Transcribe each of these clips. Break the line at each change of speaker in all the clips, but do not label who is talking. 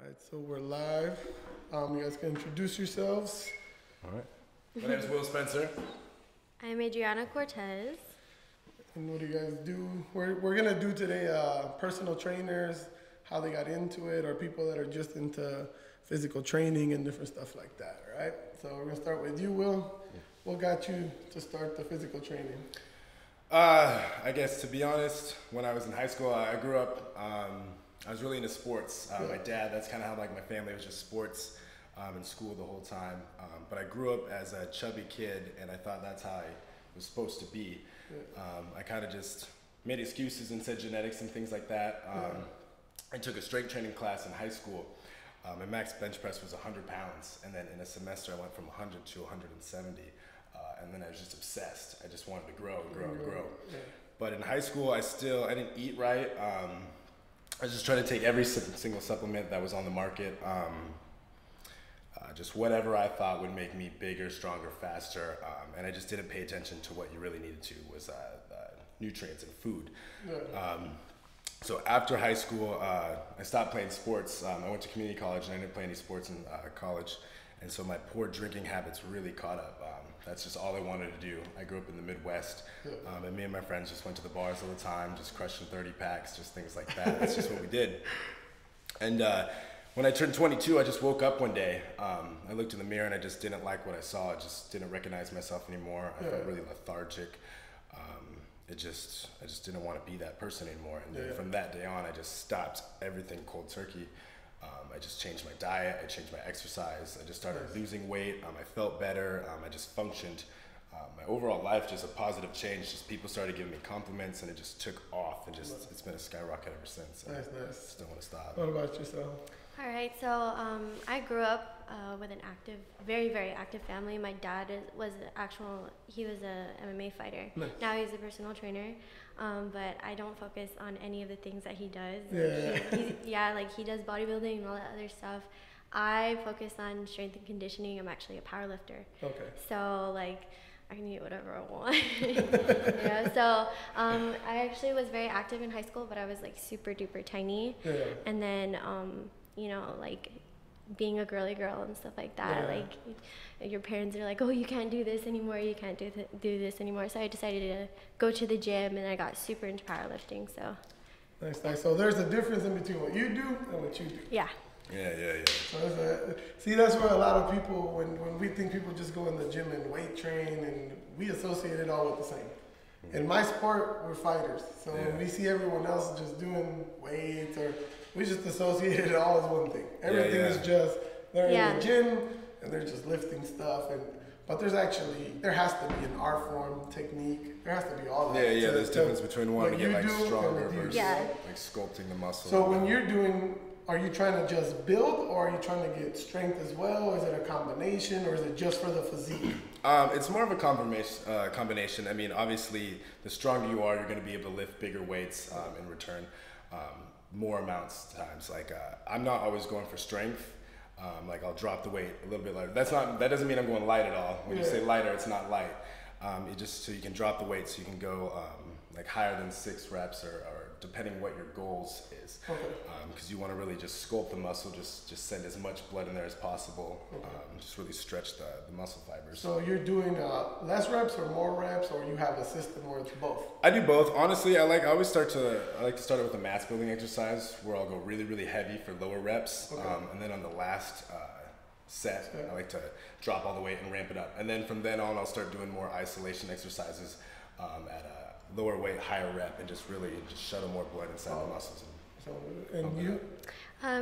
Alright, so we're live. You guys can introduce yourselves.
Alright. My name is Will Spencer.
I'm Adriana Cortez.
And what do you guys do? We're gonna do today personal trainers, how they got into it, or people that are just into physical training and different stuff like that, alright? So we're gonna start with you, Will. What got you to start the physical training?
I guess to be honest, when I was in high school, I grew up, I was really into sports. My dad, that's kind of how like my family was just sports in school the whole time. But I grew up as a chubby kid and I thought that's how I was supposed to be. I kind of just made excuses and said genetics and things like that. I took a strength training class in high school. My max bench press was 100 pounds. And then in a semester, I went from 100 to 170. And then I was just obsessed. I just wanted to grow.
Yeah.
But in high school, I didn't eat right. I was just trying to take every single supplement that was on the market. Just whatever I thought would make me bigger, stronger, faster. And I just didn't pay attention to what you really needed to was nutrients and food. So after high school, I stopped playing sports. I went to community college and I didn't play any sports in college. And so my poor drinking habits really caught up. That's just all I wanted to do. I grew up in the Midwest, and me and my friends just went to the bars all the time, just crushing 30 packs, just things like that. That's just what we did. And when I turned 22, I just woke up one day. I looked in the mirror and I just didn't like what I saw. I just didn't recognize myself anymore. I felt really lethargic. I just didn't want to be that person anymore. And then from that day on, I just stopped everything cold turkey. I just changed my diet, I changed my exercise, I just started losing weight, I felt better, I just functioned. My overall life, just a positive change, just people started giving me compliments and it just took off and just, it's been a skyrocket ever since.
Nice.
Just don't want to stop.
What about yourself?
All right, so I grew up with an active, very, very active family. My dad was he was a MMA fighter. Nice. Now he's a personal trainer, but I don't focus on any of the things that he does. Like he does bodybuilding and all that other stuff. I focus on strength and conditioning. I'm actually a power lifter. Okay. So like, I can eat whatever I want. So I actually was very active in high school, but I was like super duper tiny. And then, like being a girly girl and stuff like that, like your parents are like, oh, you can't do this anymore, you can't do this anymore. So I decided to go to the gym and I got super into powerlifting. So
Nice. So there's a difference in between what you do and what you do.
Yeah.
So see, that's where a lot of people, when we think people just go in the gym and weight train, and we associate it all with the same. In my sport, we're fighters. So when we see everyone else just doing weights, or we just associate it all as one thing. Everything is just, they're in the gym and they're just lifting stuff. But there has to be an art form, technique. There has to be all that.
There's difference between wanting to get like stronger versus like sculpting the muscle.
So when you're doing, are you trying to just build, or are you trying to get strength as well? Is it a combination, or is it just for the physique?
It's more of a combination. I mean, obviously, the stronger you are, you're going to be able to lift bigger weights in return, more amounts times. Like, I'm not always going for strength. Like, I'll drop the weight a little bit lighter. That doesn't mean I'm going light at all. When you say lighter, it's not light. It just so you can drop the weight, so you can go like higher than 6 reps, or depending what your goals is. Because you want to really just sculpt the muscle, just send as much blood in there as possible, just really stretch the muscle fibers.
So you're doing less reps or more reps, or you have a system where it's both? I
do both. Honestly, I like to start it with a mass building exercise where I'll go really, really heavy for lower reps, and then on the last set, I like to drop all the weight and ramp it up. And then from then on, I'll start doing more isolation exercises at a lower weight, higher rep, and just shuttle more blood inside the muscles.
And you?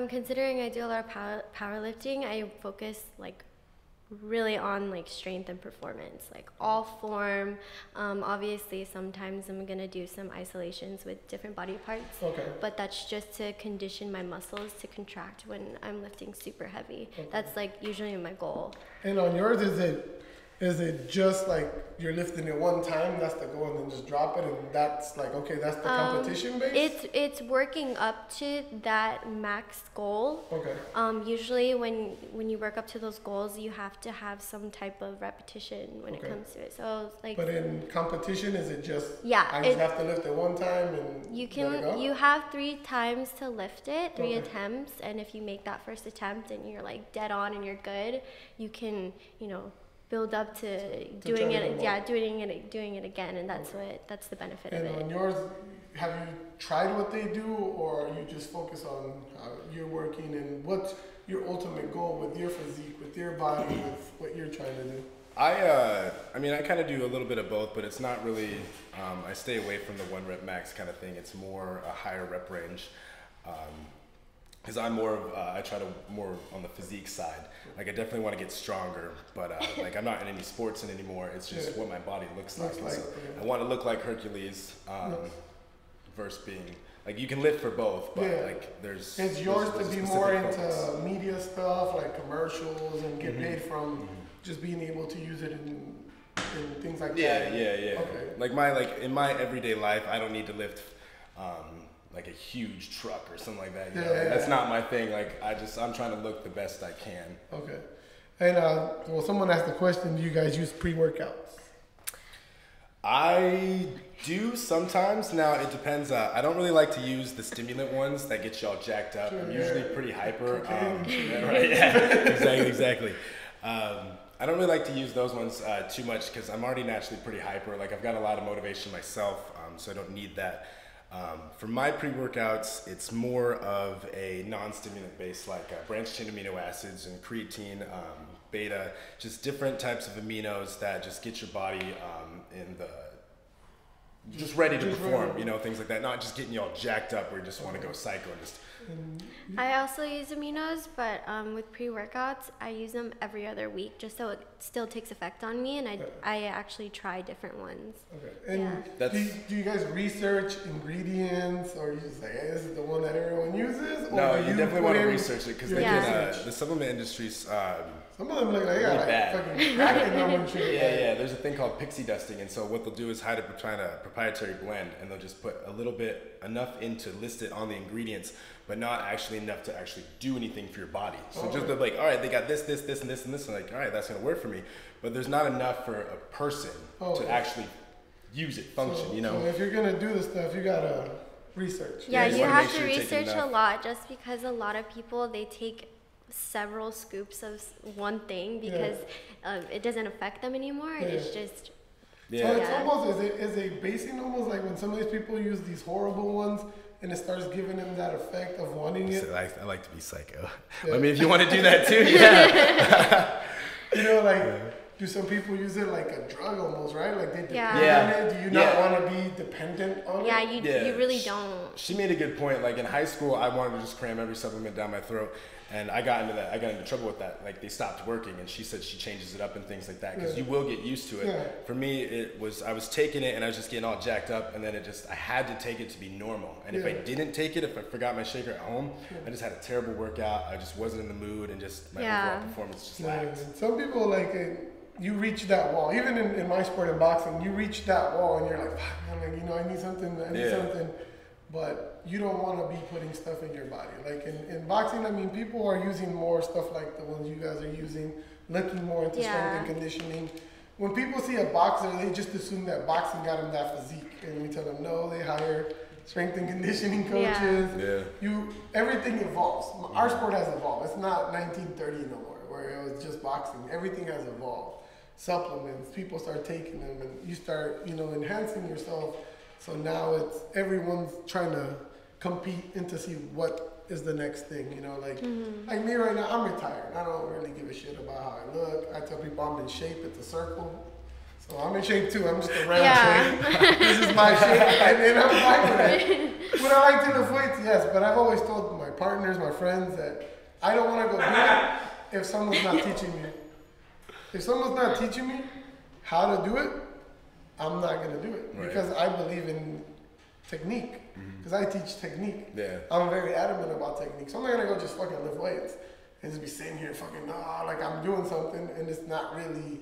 Considering I do a lot of powerlifting, I focus like really on like strength and performance, like all form. Obviously, sometimes I'm gonna do some isolations with different body parts, but that's just to condition my muscles to contract when I'm lifting super heavy. That's like usually my goal.
And on yours, is it Is it just like you're lifting it one time, that's the goal, and then just drop it, and that's like, okay, that's the competition base?
It's working up to that max goal.
Okay.
Usually when you work up to those goals, you have to have some type of repetition when it comes to it. So like.
But in competition, is it just?
Yeah.
I just have to lift it one time and.
You have 3 times to lift it, 3 attempts, and if you make that first attempt and you're like dead on and you're good, you can, build up to doing it again, and that's the benefit of it.
And on yours, have you tried what they do, or you just focus on how you're working, and what's your ultimate goal with your physique, with your body, with what you're trying to do?
I mean, I kind of do a little bit of both, but it's not really, I stay away from the 1 rep max kind of thing. It's more a higher rep range. Because I'm I try to more on the physique side. Like I definitely want to get stronger, but like I'm not in any sports anymore. It's just what my body looks like. So I want to look like Hercules, versus being, like you can lift for both, but like there's.
It's yours to be more into media stuff, like commercials, and get paid from just being able to use it in things like that.
Yeah. Okay. In my everyday life, I don't need to lift like a huge truck or something like that. That's not my thing. Like I'm trying to look the best I can.
Okay. And someone asked the question, do you guys use pre-workouts?
I do sometimes. Now it depends. I don't really like to use the stimulant ones that get you all jacked up. I'm usually pretty hyper. Right? Yeah. Exactly. I don't really like to use those ones too much because I'm already naturally pretty hyper. Like I've got a lot of motivation myself, so I don't need that. For my pre-workouts, it's more of a non-stimulant base, like branched chain amino acids and creatine, beta, just different types of aminos that just get your body just ready to perform, things like that. Not just getting you all jacked up where you just want to go psycho and just.
I also use aminos, but with pre-workouts, I use them every other week just so it still takes effect on me, and I actually try different ones.
Okay. And do you guys research ingredients, or you just say, hey, this is the one that everyone uses? Or
no, you definitely want to research it because the supplement industry's
some of them look like they got fucking crack in them and shit.
Yeah. There's a thing called pixie dusting, and so what they'll do is hide it behind a proprietary blend, and they'll just put a little bit enough in to list it on the ingredients, but not actually enough to actually do anything for your body. So just they're like, all right, they got this, and this, and this, and like, all right, that's gonna work for me. But there's not enough for a person to actually use it, function. So
if you're gonna do this stuff, you gotta research.
Yeah, you have to research a lot, just because a lot of people, they take several scoops of one thing because it doesn't affect them anymore, and it's just.
So it's almost is a basing almost like when some of these people use these horrible ones and it starts giving them that effect of wanting it.
I like to be psycho. I mean, if you want to do that too, yeah.
Do some people use it like a drug almost, right? Like they depend on it. Do you not want to be dependent on it?
You really don't.
She made a good point. Like in high school, I wanted to just cram every supplement down my throat. And I got into that. I got into trouble with that. Like they stopped working, and she said she changes it up and things like that because you will get used to it. Yeah. For me, I was taking it and I was just getting all jacked up, and then I had to take it to be normal. And if I didn't take it, if I forgot my shaker at home, I just had a terrible workout. I just wasn't in the mood, and just my overall performance just lagged.
Some people you reach that wall. Even in my sport in boxing, you reach that wall, and you're like, I need something. I need something. But you don't want to be putting stuff in your body. Like in boxing, I mean, people are using more stuff like the ones you guys are using, looking more into strength and conditioning. When people see a boxer, they just assume that boxing got them that physique. And we tell them, no, they hire strength and conditioning coaches. Everything evolves. Our sport has evolved. It's not 1930 no more, where it was just boxing. Everything has evolved. Supplements, people start taking them, and you start, enhancing yourself. So now everyone's trying to compete and to see what is the next thing, like me right now, I'm retired. I don't really give a shit about how I look. I tell people I'm in shape, it's a circle. So I'm in shape too, I'm just a round shape. This is my shape, and I'm fine with that. Would I like to lift weights? Yes, but I've always told my partners, my friends that I don't want to go do it if someone's not teaching me. If someone's not teaching me how to do it, I'm not going to do it because I believe in technique. Because I teach technique. Yeah. I'm very adamant about technique. So I'm not going to go just fucking lift weights and just be sitting here fucking, like I'm doing something and it's not really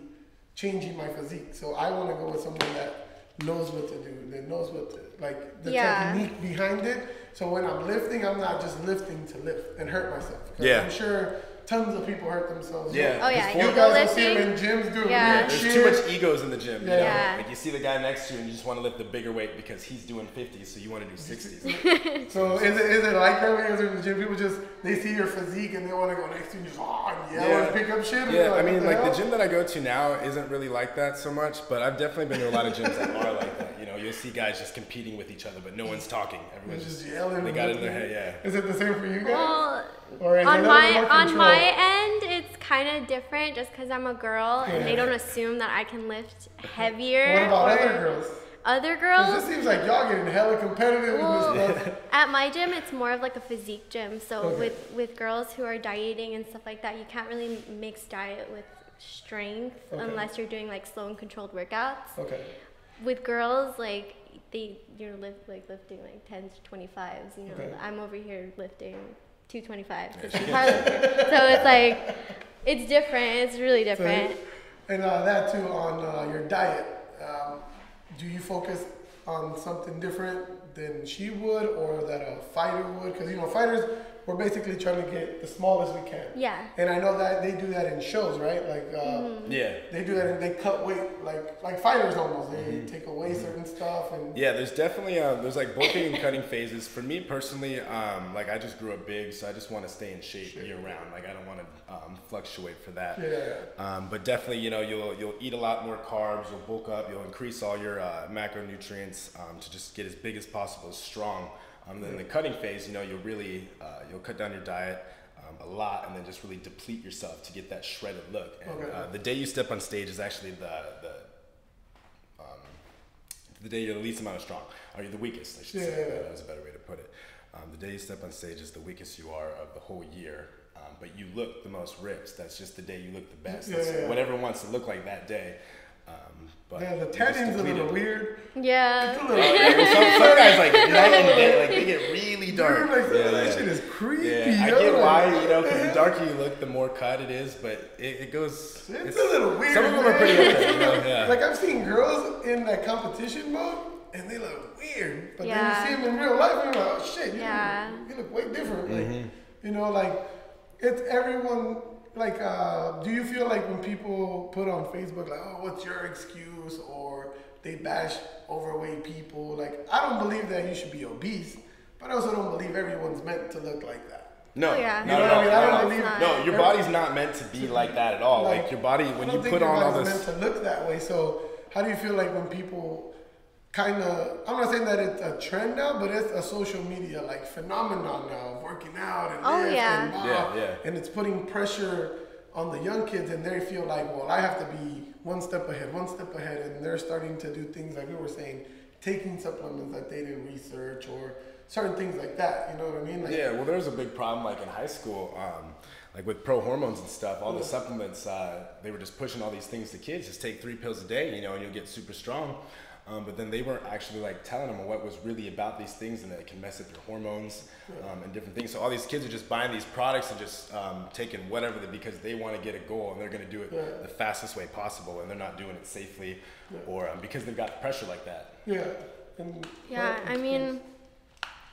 changing my physique. So I want to go with someone that knows what to do, that knows what to, like the technique behind it. So when I'm lifting, I'm not just lifting to lift and hurt myself. I'm sure tons of people hurt themselves.
Yeah.
Oh yeah.
You guys will see them in gyms doing weird
There's
shit.
too much egos in the gym. You know?
Yeah.
Like you see the guy next to you and you just want to lift the bigger weight because he's doing 50s, so you want to do 60s.
So is it like that when you're in the gym? People just, they see your physique and they want to go next to you and just and yell and pick up shit?
Yeah, I mean, like the gym that I go to now isn't really like that so much, but I've definitely been to a lot of gyms that are like that. You know, you'll see guys just competing with each other, but no one's talking. Everyone's
just yelling.
They got it in their head,
Is it the same for you guys?
Well,
or is
on my end, it's kind of different just because I'm a girl and they don't assume that I can lift heavier.
What about other girls?
Other girls?
Because it seems like y'all getting hella competitive in this stuff.
At my gym, it's more of like a physique gym. So with girls who are dieting and stuff like that, you can't really mix diet with strength unless you're doing like slow and controlled workouts. With girls, like you're lifting like 10s to 25s. You know, I'm over here lifting 225. So it's like it's different. It's really different.
So, and that too on your diet. Do you focus on something different than she would or that a fighter would? Because, you know, fighters, we're basically trying to get the smallest we can.
Yeah.
And I know that they do that in shows, right? Like, they do that and they cut weight, like fighters almost. They take away certain stuff. And
there's definitely, there's like bulking and cutting phases. For me personally, like I just grew up big, so I just want to stay in shape year round. Like I don't want to fluctuate for that. But definitely, you know, you'll eat a lot more carbs, you'll bulk up, you'll increase all your macronutrients to just get as big as possible, as strong. Then the cutting phase, you know, you'll really, you'll cut down your diet a lot and then just really deplete yourself to get that shredded look. And the day you step on stage is actually the day you're the least amount of strong, or you're the weakest, I should say. That was a better way to put it. The day you step on stage is the weakest you are of the whole year, but you look the most ripped. That's just the day you look the best. What everyone wants to look like that day. But
the tanning's a little weird.
Yeah.
It's a little
some guys like night and day, like they get really dark.
That shit is creepy.
I get why, you know, because the darker you look, the more cut it is, but it goes.
It's a little weird.
Some of them are pretty okay, you know,
Like I've seen girls in that competition mode, and they look weird. But then you see them in real life, and you're like, oh shit, you look way different. Like, you know, like it's everyone. Like, do you feel like when people put on Facebook, like, oh, what's your excuse? Or they bash overweight people. Like, I don't believe that you should be obese, but I also don't believe everyone's meant to look like that.
No,
you know
what I mean? I don't believe.
No, your body's not meant to be like that at all. Like your body, when you put on all this,
meant to look that way. So, how do you feel like when people kind of, I'm not saying that it's a trend now, but it's a social media like phenomenon now, working out and and it's putting pressure on the young kids, and they feel like, well, I have to be one step ahead, and they're starting to do things like we were saying, taking supplements that they didn't research or certain things like that. You know what I mean? Like,
well, there was a big problem like in high school. Like with pro hormones and stuff, all the supplements, they were just pushing all these things to kids. Just take 3 pills a day, you know, and you'll get super strong. But then they weren't actually like telling them what was really about these things and that it can mess up your hormones and different things. So all these kids are just buying these products and just taking whatever because they want to get a goal and they're going to do it the fastest way possible, and they're not doing it safely or because they've got pressure like that.
I mean,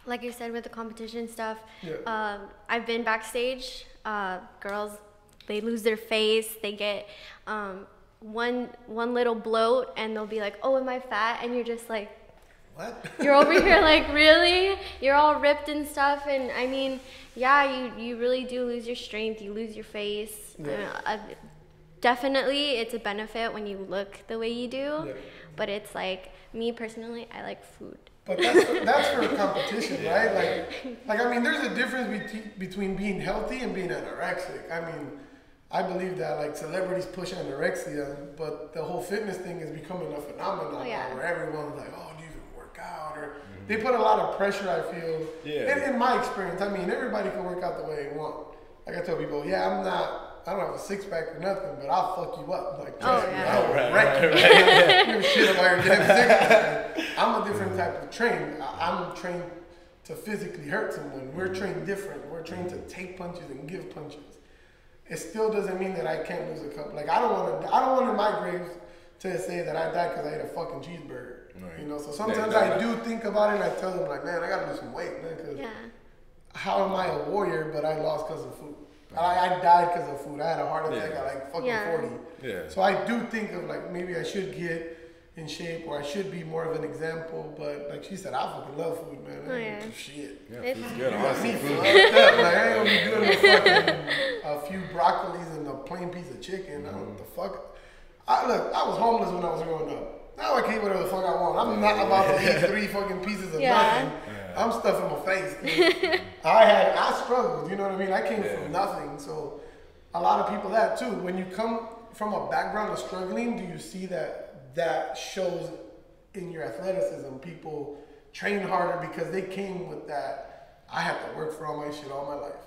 like you said with the competition stuff, I've been backstage. Girls, they lose their face. They get one little bloat and they'll be like, oh, am I fat? And you're just like,
what?
You're over here like, really? You're all ripped and stuff. And I mean, you really do lose your strength. You lose your face. Definitely it's a benefit when you look the way you do, but it's like, me personally, I like food.
But that's for competition, right? Like I mean, there's a difference between being healthy and being anorexic. I mean, I believe that like celebrities push anorexia, but the whole fitness thing is becoming a phenomenon now where everyone's like, oh, do you even work out? Or they put a lot of pressure, I feel. In my experience, I mean, everybody can work out the way they want. Like I tell people, I don't have a six pack or nothing, but I'll fuck you up. Like, I'll wreck you. Give a shit about your damn six pack. I'm a different type of trained. I'm trained to physically hurt someone. We're trained different. We're trained to take punches and give punches. it still doesn't mean that I can't lose a couple. Like I don't want in my grave to say that I died because I ate a fucking cheeseburger. Right. You know, so sometimes I do think about it and I tell them like, man, I gotta lose some weight, man, because how am I a warrior but I lost because of food? I died because of food. I had a heart attack at like fucking 40. Yeah. So I do think of like maybe I should get in shape or I should be more of an example. But like she said, I fucking love food, man. I ain't do shit.
Yeah, food's good. Honestly, food.
Like I ain't gonna be doing a few broccolis and a plain piece of chicken. I don't know what the fuck. I was homeless when I was growing up. Now I can eat whatever the fuck I want. I'm not about to eat 3 fucking pieces of nothing. I'm stuffing my face. I struggled, you know what I mean? I came from nothing. So a lot of people that too. When you come from a background of struggling, do you see that shows in your athleticism? People train harder because they came with that. I had to work for all my shit all my life.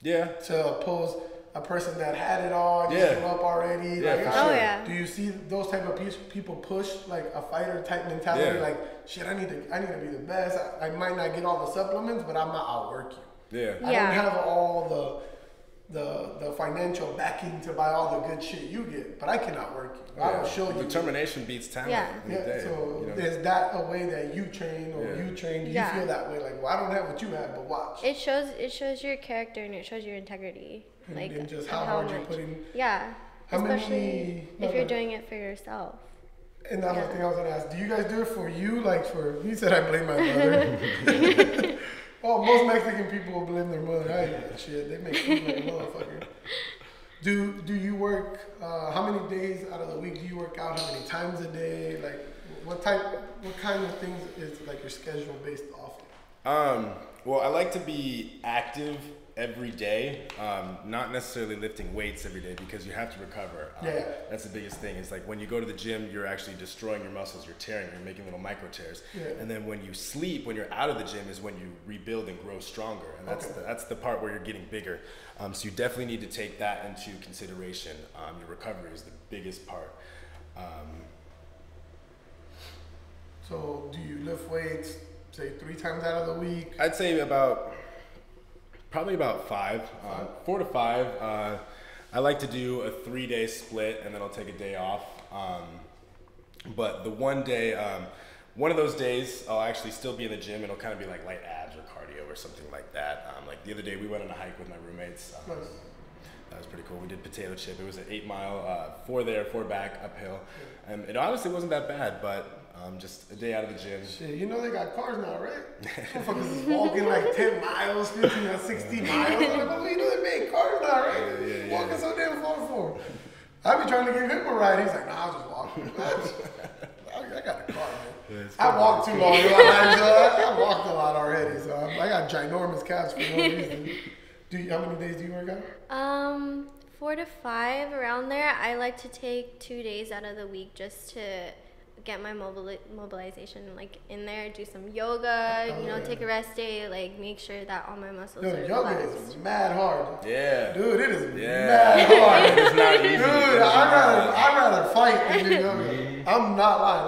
Yeah. To oppose a person that had it all, just grew up already.
Yeah,
like,
for sure.
Do you see those type of people push like a fighter type mentality? Like, shit, I need to be the best. I might not get all the supplements, but I'll work you. Yeah. I don't have all the financial backing to buy all the good shit you get, but I cannot work you. I will show you.
Determination beats talent.
Yeah. So is that a way that you train or you train? Do you feel that way? Like, well, I don't have what you have, but watch.
It shows your character and it shows your integrity. Like,
and just how hard you're putting.
Yeah. Especially if you're doing it for yourself.
And that's the thing I was gonna ask. Do you guys do it for you? Like you said I blame my mother. Oh, most Mexican people will blame their mother. I hate that shit. They make food like a motherfucker. Do you work, how many days out of the week do you work out? How many times a day? Like, what kind of things is like your schedule based off of?
Well, I like to be active every day, not necessarily lifting weights every day because you have to recover. That's the biggest thing. It's like when you go to the gym, you're actually destroying your muscles, you're tearing, you're making little micro tears. And then when you sleep, when you're out of the gym is when you rebuild and grow stronger. And that's the part where you're getting bigger. So you definitely need to take that into consideration. Your recovery is the biggest part.
So do you lift weights, say 3 times out of the week?
I'd say probably about 5, 4 to 5. I like to do a 3-day split and then I'll take a day off. But the one day, one of those days, I'll actually still be in the gym and it'll kind of be like light abs or cardio or something like that. Like the other day, we went on a hike with my roommates. That was pretty cool. We did potato chip. It was an 8-mile, 4 there, 4 back, uphill. It honestly wasn't that bad, but just a day out of the gym.
Shit, you know they got cars now, right? Motherfuckers is walking like 10 miles, 15 or 60 miles. I'm like, well, you know they make cars now, right? Walking so damn far for. I be trying to give him a ride. He's like, nah, I'll just walk. I got a car, man. I walked too long. I walked a lot already, so I got ginormous calves for no reason. How many days do you work out?
4 to 5 around there. I like to take 2 days out of the week just to get my mobilization like in there, do some yoga, take a rest day, like make sure that all my muscles are
yoga
relaxed.
Is mad hard.
Yeah.
Dude, it is mad hard.
It's not easy.
Dude, I'd rather fight than do yoga. I'm not lying.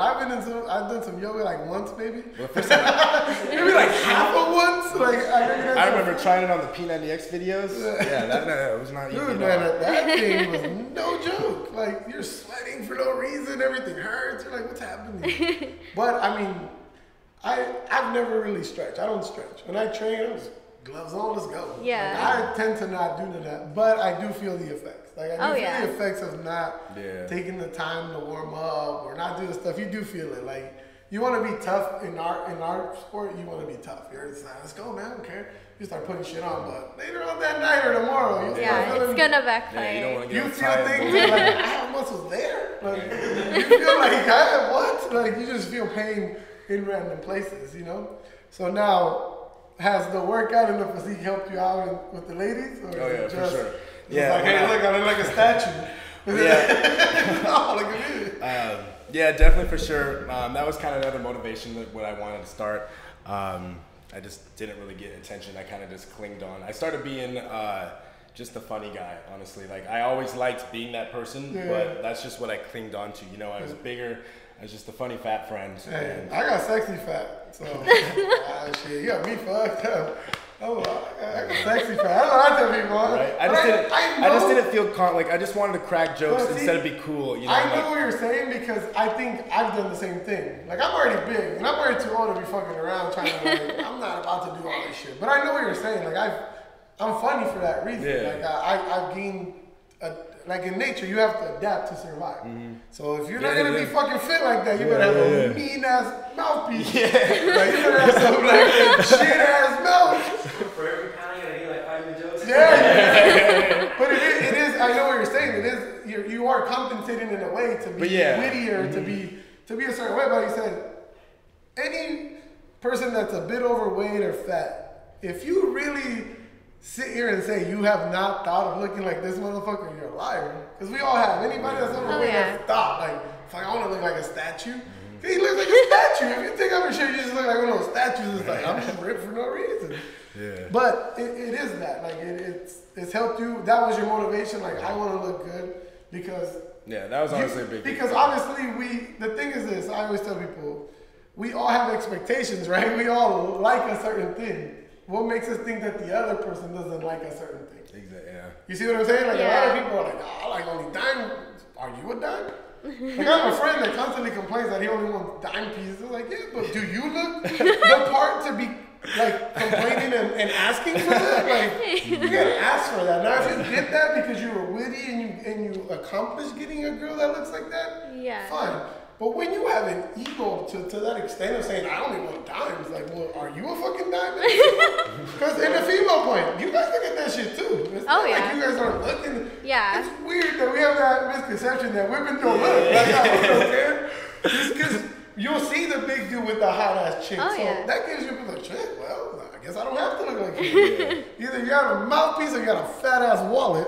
I've done some yoga like once, maybe. Maybe like half of once. Like
I remember trying it on the P90X videos. Yeah, that was not easy.
Dude, man, that thing was no joke. Like you're sweating for no reason, everything hurts. You're like, what's happening? But I mean, I've never really stretched. I don't stretch. When I train, I'm just gloves on, let's go.
Yeah.
Like, I tend to not do that, but I do feel the effects. Like I do feel the effects of not taking the time to warm up or not do the stuff. You do feel it. Like you want to be tough in our sport. You want to be tough. You're just like, let's go, man. I don't care. You start putting shit on, but later on that night or tomorrow, you
it's gonna backfire.
You don't want to get
you feel things like I have muscles there. Like you feel like I have what? Like you just feel pain in random places, you know. So now, has the workout and the physique helped you out with the ladies? Or
for sure.
Like, hey, look, I look like a statue. Oh, look at me.
Yeah, definitely for sure. That was kind of another motivation when I wanted to start. I just didn't really get attention. I kind of just clinged on. I started being just the funny guy, honestly. Like I always liked being that person, but that's just what I clinged on to. You know, I was bigger. I was just a funny fat friend.
Hey, I got sexy fat, so shit, you got me fucked up. Oh, I'm a sexy fan. I don't know how to tell people.
Right? I just didn't feel like I just wanted to crack jokes instead of be cool. You know,
I know what you're saying because I think I've done the same thing. Like I'm already big and I'm already too old to be fucking around trying to like. I'm not about to do all this shit. But I know what you're saying. Like I'm funny for that reason.
Yeah.
Like I've gained. Like in nature, you have to adapt to survive. Mm-hmm. So if you're not gonna be fucking fit like that, you better have a mean ass mouthpiece. Yeah. Like you better have some like shit ass mouth.
For every pound, you gotta be like 5 jokes.
Yeah. But it is. I know what you're saying. It is. You are compensating in a way to be wittier, to be a certain way. But he said, any person that's a bit overweight or fat, if you really sit here and say you have not thought of looking like this motherfucker, you're a liar. Because we all have. Anybody that's overweight has thought, like, if I want to look like a statue, he looks like a statue. If you take off your shirt, you just look like one of those statues. It's like, I'm just ripped for no reason. Yeah. But it is that. Like, it's helped you. That was your motivation. Like, I want to look good because...
Yeah, that was honestly a big
because obviously the thing is this, I always tell people, we all have expectations, right? We all like a certain thing. What makes us think that the other person doesn't like a certain thing?
Exactly. Yeah.
You see what I'm saying? Like a lot of people are like, I like only dime. Are you a dime? Like I have a friend that constantly complains that he only wants dime pieces. I'm like, yeah, but do you look the part to be like complaining and asking for that? Like you gotta ask for that. Now if you get that because you were witty and you accomplished getting a girl that looks like that, fine. But when you have an ego to that extent of saying, I only want dimes, like, well, are you a fucking dime? Because in the female point, you guys look at that shit too. It's not like you guys aren't looking. Yeah. It's weird that we have that misconception that women don't look. Like, you know what I'm saying? Just because you'll see the big dude with the hot ass chick. So that gives you like, shit, well, I guess I don't have to look like you. Either you got a mouthpiece or you got a fat ass wallet.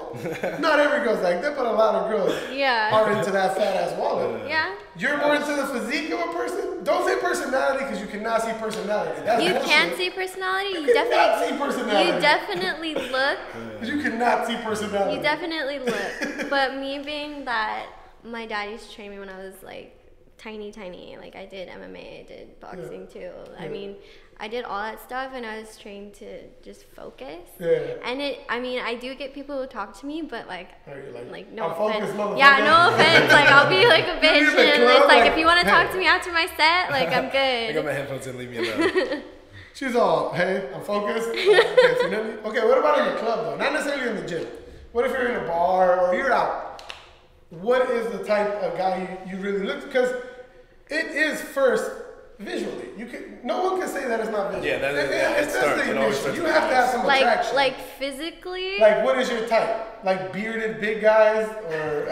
Not every girl's like that, but a lot of girls are into that fat ass wallet. Yeah. You're more into the physique of a person? Don't say personality because you cannot see personality. That's
you
bullshit.
can see personality.
You cannot see personality.
You definitely look.
You cannot see personality.
You definitely look. But me being that my dad used to train me when I was like tiny. Like I did MMA, I did boxing too. I mean, I did all that stuff and I was trained to just focus. Yeah. And I do get people who talk to me, but like no offense. Yeah, no offense. Like I'll be like a bitch and it's like if you want to talk to me after my set, like I'm good.
I got my headphones in, leave me alone.
She's all, hey, I'm focused. Okay, what about in the club though? Not necessarily in the gym. What if you're in a bar or you're out? What is the type of guy you really look? Because it is first visually. No one can say that it's not visual.
Yeah,
it's the initial. You have to have some attraction.
Like physically?
Like what is your type? Like bearded big guys or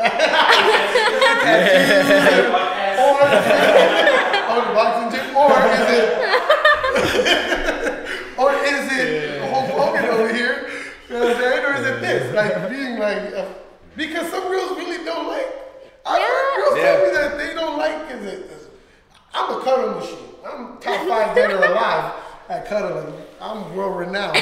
boxing gym? Or is it Hulk Hogan over here? You know what I'm saying? Or is it this? Like being like because some girls really don't like. I've heard girls tell me that they don't like I'm a cuddle machine. I'm top 5 dead or alive at cuddling. I'm world renowned.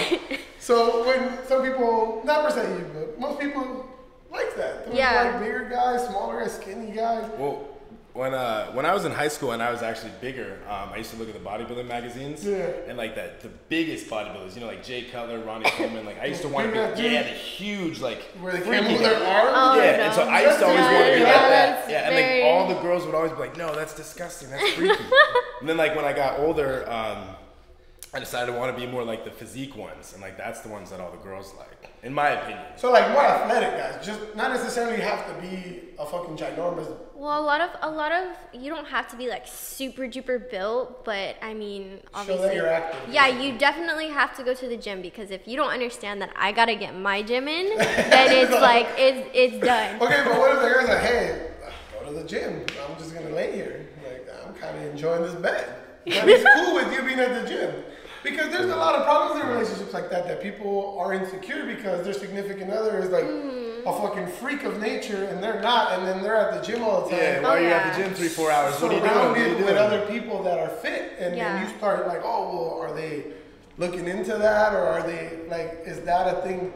So when some people, not per se you, but most people like that. They like bigger guys, smaller guys, skinny guys.
Well, when I was in high school and I was actually bigger, I used to look at the bodybuilding magazines. Yeah. And like the biggest bodybuilders, like Jay Cutler, Ronnie Coleman, like I used to want to be, the huge like.
Where they came with their arms?
Oh,
yeah,
no.
And so I used to always want to be like that. Yeah, and like all the girls would always be like, no, that's disgusting, that's freaky. And then like when I got older, I decided I want to be more like the physique ones, and like that's the ones that all the girls like, in my opinion.
So like more athletic guys, just not necessarily have to be a fucking ginormous.
Well, a lot of you don't have to be like super duper built, but I mean, obviously,
show that you're active.
Yeah, you definitely have to go to the gym because if you don't understand that I gotta get my gym in, then it's like it's done.
Okay, but what if the guy's like, hey, go to the gym? I'm just gonna lay here. Like I'm kind of enjoying this bed. But it's cool with you being at the gym. Because there's a lot of problems in relationships like that people are insecure because their significant other is like a fucking freak of nature and they're not, and then they're at the gym all the time.
Yeah, why are you at the gym 3-4 hours? What are you doing?
Surrounded with other people that are fit, and then you start like, oh, well, are they looking into that, or are they like, is that a thing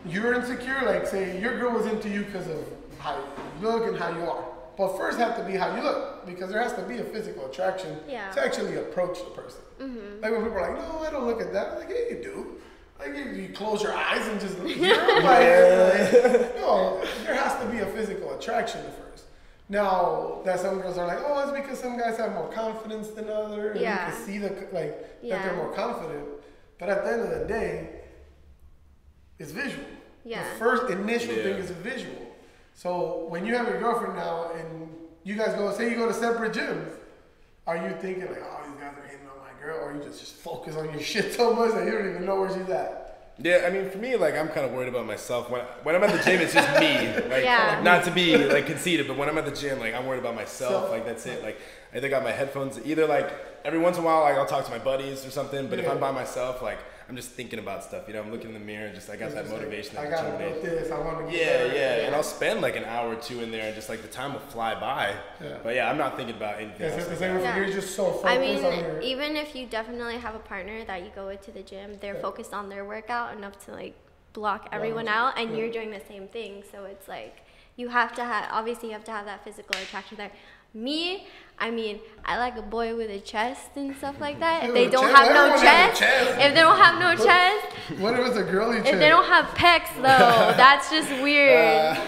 you're insecure? Like, say your girl was into you because of how you look and how you are. but first have to be how you look, because there has to be a physical attraction to actually approach the person. Like when people are like, no, I don't look at that. I'm like, yeah, you do. Like you close your eyes and just look. No, there has to be a physical attraction first. Now that some girls are like, oh, it's because some guys have more confidence than others. And you can see that they're more confident. But at the end of the day, it's visual. The first initial thing is visual. So when you have your girlfriend now and you guys go to separate gyms, are you thinking like, oh, these guys are hitting on my girl, or you just focus on your shit so much that you don't even know where she's at?
Yeah, I mean, for me, like, I'm kind of worried about myself. When I'm at the gym, it's just me. Like, not to be, like, conceited, but when I'm at the gym, like, I'm worried about myself. Like, that's it. Like, I either got my headphones, either, like, every once in a while, like, I'll talk to my buddies or something. But if I'm by myself, like, I'm just thinking about stuff. You know, I'm looking in the mirror and just, I got that motivation.
Like, I got to do this. I want to get
Yeah. And I'll spend, like, an hour or two in there and just, like, the time will fly by. But, yeah, I'm not thinking about anything else.
It's you're just so focused on your...
even if you definitely have a partner that you go with to the gym, they're focused on their workout enough to, like, block everyone out, and you're doing the same thing. So it's like you have to have that physical attraction there. Me, I mean, I like a boy with a chest and stuff like that. If they don't have no chest,
what if it's a girly chest?
If they don't have pecs though, that's just weird.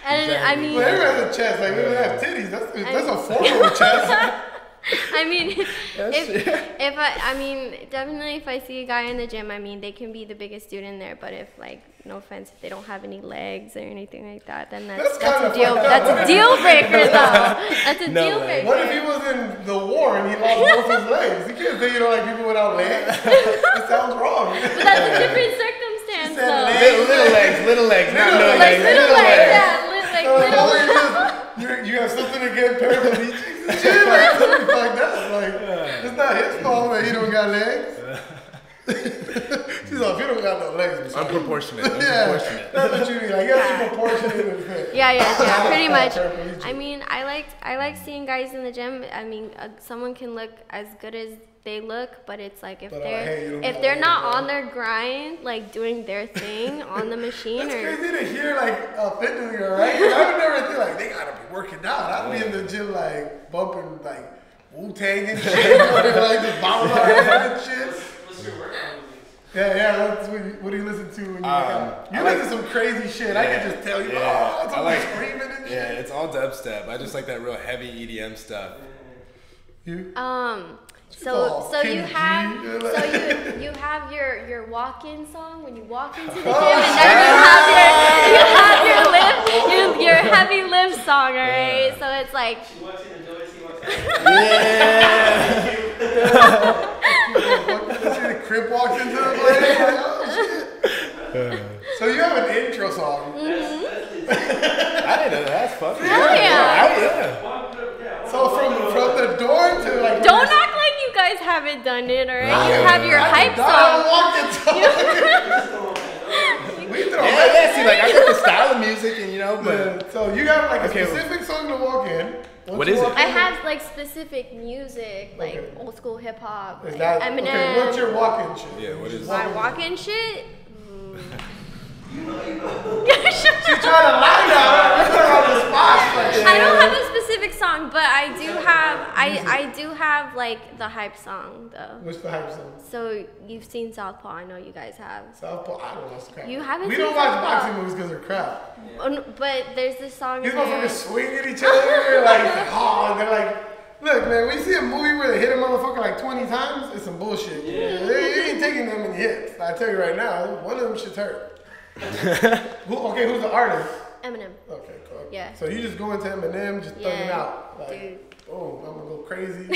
And I mean,
well, everyone has a chest. Like we don't have titties. That's a formal chest.
I mean, definitely if I see a guy in the gym, I mean, they can be the biggest dude in there, but if, like, no offense, if they don't have any legs or anything like that, then that's a deal breaker, though. That's a deal breaker.
What if he was in the war and he lost both his legs? You can't say you don't like people without legs. It sounds wrong.
But that's a different circumstance, though.
Little legs, not no legs.
Little legs,
You have something against paraplegics and shit? Like, something like that. Like, it's not his fault that he don't got legs. She's like, if you don't got no legs,
unproportionate.
That's what you mean. Like, you have to be proportionate and fit.
Yeah, pretty much. I mean, I like seeing guys in the gym. I mean, someone can look as good as they look, but it's like if they're not on their grind, like doing their thing on the machine.
It's crazy to hear like a fitness girl, right? I would never think like they gotta be working out. I'd be in the gym like bumping like Wu-Tang and shit, like just bombing and shit.
What's your workout music?
Yeah, that's what do you listen to when you work out? You listen to some crazy shit. I can just tell you, it's all like screaming and shit.
Yeah, it's all dubstep. I just like that real heavy EDM stuff.
You?
So you have your walk-in song when you walk into the gym, and then you have your heavy lift song, alright? So it's like
She walks in the door, she walks out.
The crib walks into the place. Like, oh shit. So you have an intro song.
I didn't know that's fucking.
Yeah.
So from the door to like.
Don't act like you guys haven't done it, alright? You have your hype song.
See, like I got the style of music, and but
so you have like a specific song to walk in.
What is it?
I have like specific music, like old school hip hop, like Eminem.
Okay, what's your walk-in shit?
Yeah, what is
my walk-in shit?
She's trying to lie now. Put her on the spot.
I don't have a specific song, but I do have like the hype song though.
What's the hype song?
So you've seen Southpaw? I know you guys have.
Southpaw? I don't watch crap.
You haven't?
We don't watch boxing movies because they're crap.
But there's this song.
These motherfuckers swing at each other like, and they're like, look, man, when you see a movie where they hit a motherfucker like 20 times, it's some bullshit. Yeah. They ain't taking them many hits. I tell you right now, one of them shit's hurt. Who's the artist?
Eminem.
Okay, cool.
Yeah.
So you just go into Eminem, just thugging out. Like,
dude.
Oh, I'm gonna go crazy.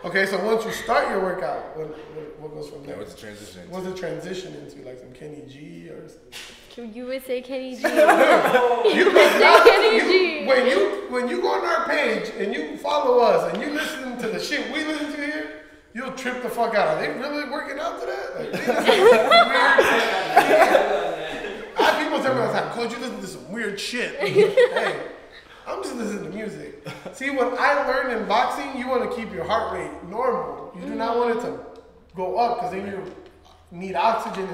Okay, so once you start your workout, what goes from there?
What's the transition?
What's the transition into? Like some Kenny G or something?
You would say Kenny G.
When you go on our page and you follow us and you listen to the shit we listen to here, you'll trip the fuck out. Are they really working out to that? Like, they listen to some weird shit. I have people tell me all the time, Coach, you listen to some weird shit. Hey, I'm just listening to music. See, what I learned in boxing, you want to keep your heart rate normal. You do not want it to go up because then you need oxygen.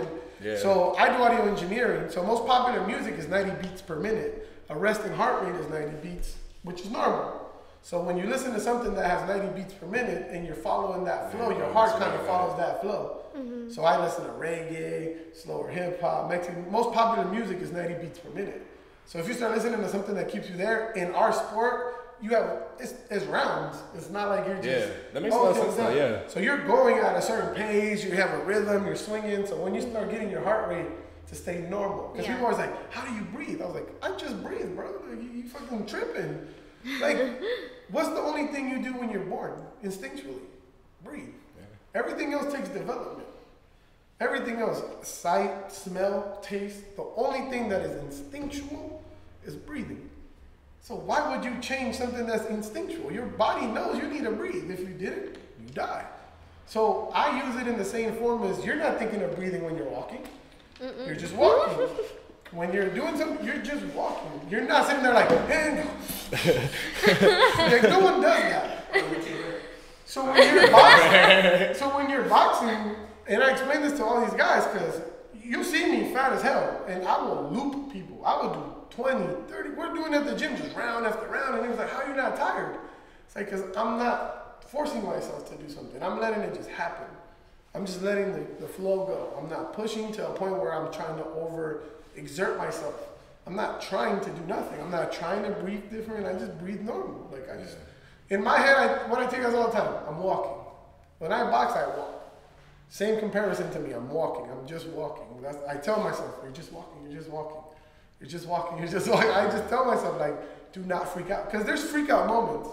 So I do audio engineering. So most popular music is 90 beats per minute. a resting heart rate is 90 beats, which is normal. So when you listen to something that has 90 beats per minute and you're following that flow, your heart kind of follows that flow. So I listen to reggae, slower hip hop, Mexican. Most popular music is 90 beats per minute. So if you start listening to something that keeps you there, in our sport, you have it's rounds. It's not like you're just
that makes a lot of sense though, yeah.
So you're going at a certain pace, you have a rhythm, you're swinging. So when you start getting your heart rate to stay normal, because people are always like, how do you breathe? I was like, I just breathe, bro. Like, you fucking tripping. Like, what's the only thing you do when you're born? Instinctually, breathe. Yeah. Everything else takes development. Everything else, sight, smell, taste, the only thing that is instinctual is breathing. So why would you change something that's instinctual? Your body knows you need to breathe. If you didn't, you die. So I use it in the same form as you're not thinking of breathing when you're walking. You're just walking. When you're doing something, you're just walking. You're not sitting there like, and like, no one does that. So when you're boxing, and I explain this to all these guys because you see me fat as hell, and I will loop people. I will do 20, 30. We're doing it at the gym just round after round, and he was like, how are you not tired? It's like, because I'm not forcing myself to do something. I'm letting it just happen. I'm just letting the flow go. I'm not pushing to a point where I'm trying to exert myself. I'm not trying to do nothing. I'm not trying to breathe different. I just breathe normal. Like I just, in my head, what I take us all the time, I'm walking. When I box, I walk. Same comparison to me. I'm walking. I'm just walking. I tell myself, you're just walking. You're just walking. You're just walking. You're just walking. I just tell myself, like, do not freak out. Because there's freak out moments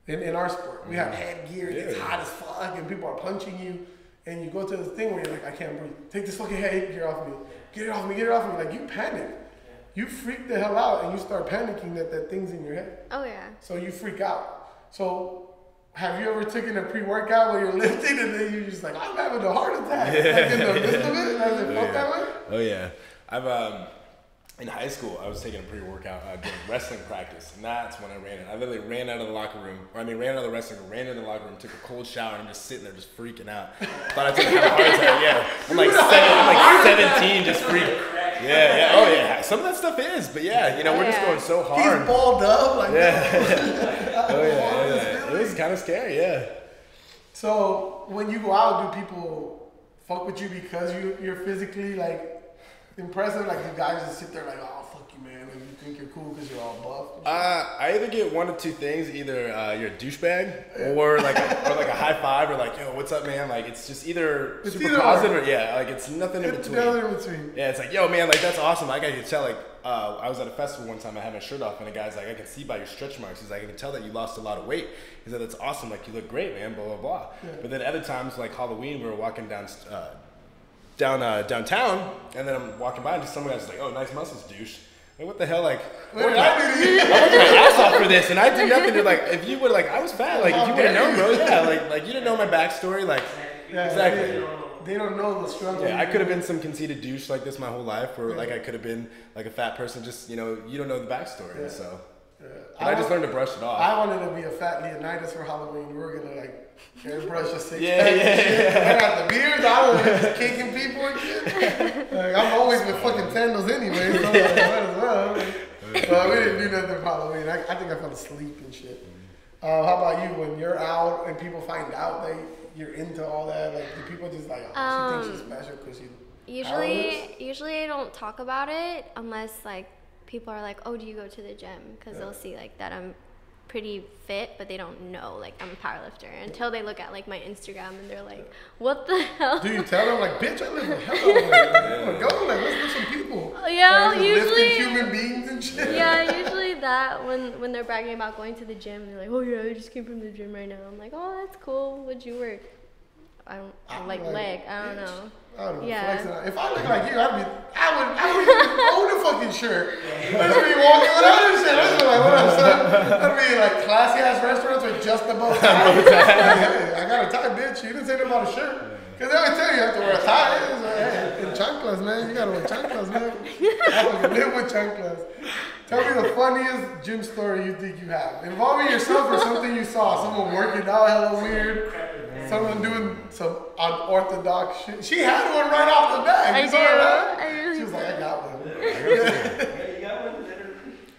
in our sport. We have headgear. It's hot as fuck, and people are punching you. And you go to this thing where you're like, I can't breathe. Take this fucking headgear off me. Get it off me. Get it off me. Like, you panic. You freak the hell out, and you start panicking that thing's in your head.
Oh, yeah.
So you freak out. So have you ever taken a pre-workout where you're lifting and then you're just like, I'm having a heart attack? Like in the midst of it? Has it felt that way?
Oh, yeah. I've, in high school, I was taking a pre-workout during wrestling practice, and that's when I ran it. I literally ran out of the locker room, ran out of the wrestling room, ran into the locker room, took a cold shower, and I'm just sitting there just freaking out. Thought I was going to have a heart attack, yeah. I'm like 17, just freaking. Yeah, oh yeah. Some of that stuff is, but yeah, we're just going so hard.
He's balled up like
Oh yeah. It was kind of scary, yeah.
So when you go out, do people fuck with you because you're physically like impressive? Like you guys just sit there like, oh fuck you, man, and you think you're cool because you're all buff?
I either get one of two things: either you're a douchebag, or like a high five, or like, yo, what's up, man? Like it's just either super positive, or like it's nothing in between.
Nothing in between.
Yeah, it's like, yo, man, like that's awesome. Like I could tell, like I was at a festival one time, I had my shirt off, and the guy's like, I can see by your stretch marks. He's like, I can tell that you lost a lot of weight. He said, that's awesome. Like you look great, man. Blah blah blah. Yeah. But then other times, like Halloween, we were walking downtown, and then I'm walking by, and just some guy's like, oh, nice muscles, douche. Like, what the hell, like, I worked my ass off for this, and I did nothing to, like, if you would, like, I was fat, like, if you would have known, bro, yeah, like, you didn't know my backstory, like, exactly.
They don't know the struggle.
Yeah, I could have been some conceited douche like this my whole life, or, like, I could have been, like, a fat person, just, you don't know the backstory, so. But I just learned to brush it off.
I wanted to be a fat Leonidas for Halloween. We were going to, like, airbrush a six-pack.
Yeah.
I got the beard. I was just kicking people and shit. Like, I'm always with fucking sandals anyway, so like, might as well. But we didn't do nothing for Halloween. I think I fell asleep and shit. How about you? When you're out and people find out that you're into all that, like, do people just like, oh, she thinks she's special because she
Usually I don't talk about it unless, like, people are like, oh, do you go to the gym? Because they'll see, like, that I'm pretty fit, but they don't know, like, I'm a powerlifter until they look at, like, my Instagram and they're like, what the hell?
Do you tell them, like, bitch, I live in hell? Like, go, like, let's do some people.
Yeah,
like,
usually.
Lifting human beings and shit.
Yeah, usually that, when they're bragging about going to the gym, they're like, oh, yeah, I just came from the gym right now. I'm like, oh, that's cool. What'd you work? I like leg. I don't know.
I don't know. Yeah. If I look like you, I would even own a fucking shirt. I'd be walking without this shit. I'd be like, what up, son? I'd be like classy ass restaurants with just a bow tie. Hey, I got a tie, bitch. You didn't say nothing about a shirt. Because they always tell you have to wear a tie. It's like, hey, in chanclas, man. You got to wear chanclas, man. I fucking live with chanclas. Tell me the funniest gym story you think you have. Involving yourself or something you saw. Someone working out hella weird. Someone doing some unorthodox shit. She had one right off the bat.
I do.
She was like, I got one.
You got one?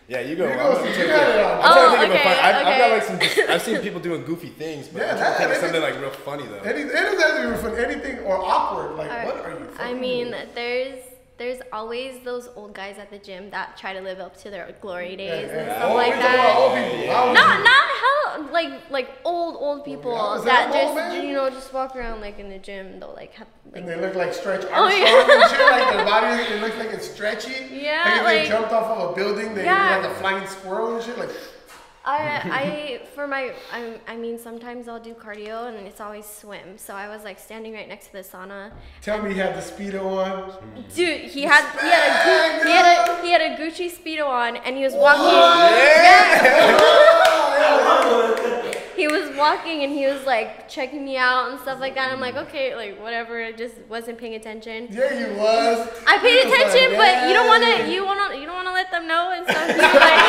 Yeah, you go.
You
I'm
got it on.
trying to think of a fun. I've got
okay.
like I've seen people doing goofy things, but I'm trying to think of something like real funny though.
It doesn't have to be fun. Anything or awkward. Like, what are you?
I mean, there's always those old guys at the gym that try to live up to their glory days and stuff like that. Not hell, like old people that just just walk around like in the gym. They'll like have like.
And they look like Stretch Armstrong and shit. Like their body, it looks like it's stretchy.
Yeah,
like if they jumped off of a building, they look like a flying squirrel and shit. Like.
I mean sometimes I'll do cardio and it's always swim. So I was like standing right next to the sauna.
Tell me he had the Speedo on.
Dude, he had a Gucci Speedo on and he was walking. He was walking and he was like checking me out and stuff like that. I'm like, okay, like whatever. I just wasn't paying attention.
Yeah, you was.
I paid attention, but you don't wanna let them know and stuff. You're like,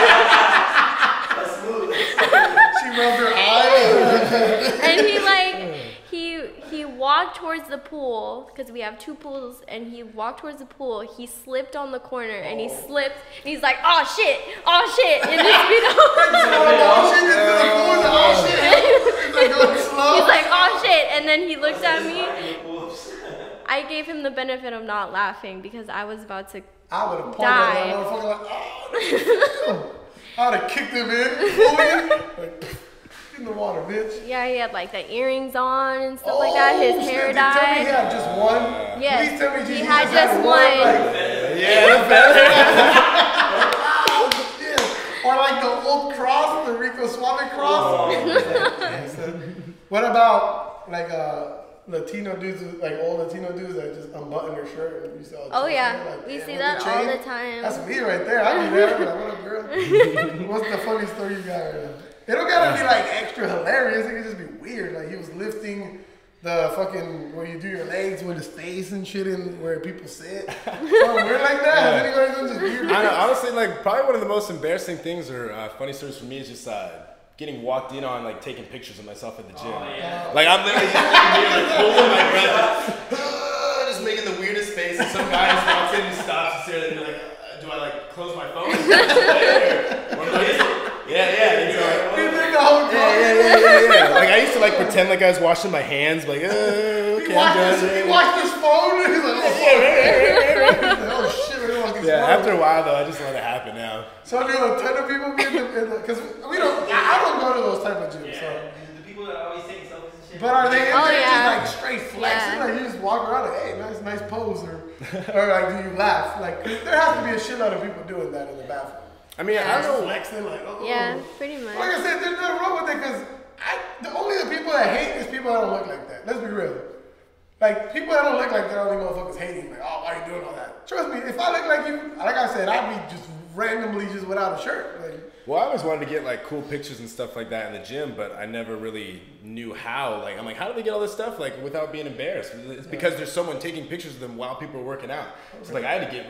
she rubbed her eyes.
and he walked towards the pool because we have 2 pools, and he walked towards the pool. He slipped on the corner and he slipped and he's like, oh shit, and this he's like, oh shit, and then he looked at me. I gave him the benefit of not laughing because I was about to
I would have
die.
I would have kicked him in, like, in the water, bitch.
Yeah, he had like the earrings on and stuff like that. His hair dyed.
Tell me he had just one.
Yes,
Please tell me
he had just one.
Or like the old cross, the Rico Suave cross. What about like Latino dudes, like old Latino dudes that just unbutton their shirt and you see all the
Oh yeah,
like,
we see that all the time.
That's me right there. I'll be there. Like, what up, girl? What's the funny story you got right now? It don't gotta be like extra hilarious. It could just be weird. Like he was lifting the fucking where you do your legs with his face and shit in where people sit. Something weird like that. Has anybody done just weird?
I know, honestly, like probably one of the most embarrassing things or funny stories for me is just getting walked in on, like taking pictures of myself at the gym. Like I'm literally like holding my breath, just making the weirdest face, and some guy just walks in and stops and stares at me like, do I like close my phone? Yeah. Like I used to like pretend like I was washing my hands, like, okay,
he watched his phone and he's like, oh shit,
yeah. After a while though, I just let it happen now.
So do a ton of people be in the because I don't go to those type of gyms. So.
The people that always take selfies and shit.
But are they in there
yeah.
just like straight flexing? Like you just walk around like, hey, nice pose, or like do you laugh? Like there has to be a shitload of people doing that in the bathroom.
I mean, I don't know.
Flexing like, oh.
Yeah, pretty much.
Like I said, there's nothing wrong with it because only the people that hate is people that don't look like that. Let's be real. Like people that don't look like they're only motherfuckers hating. Like, oh, why are you doing all that? Trust me, if I look like you, like I said, I'd be just randomly just without a shirt. Like,
well, I always wanted to get like cool pictures and stuff like that in the gym, but I never really knew how. Like, I'm like, how do they get all this stuff like without being embarrassed? It's because there's someone taking pictures of them while people are working out. So like, I had to get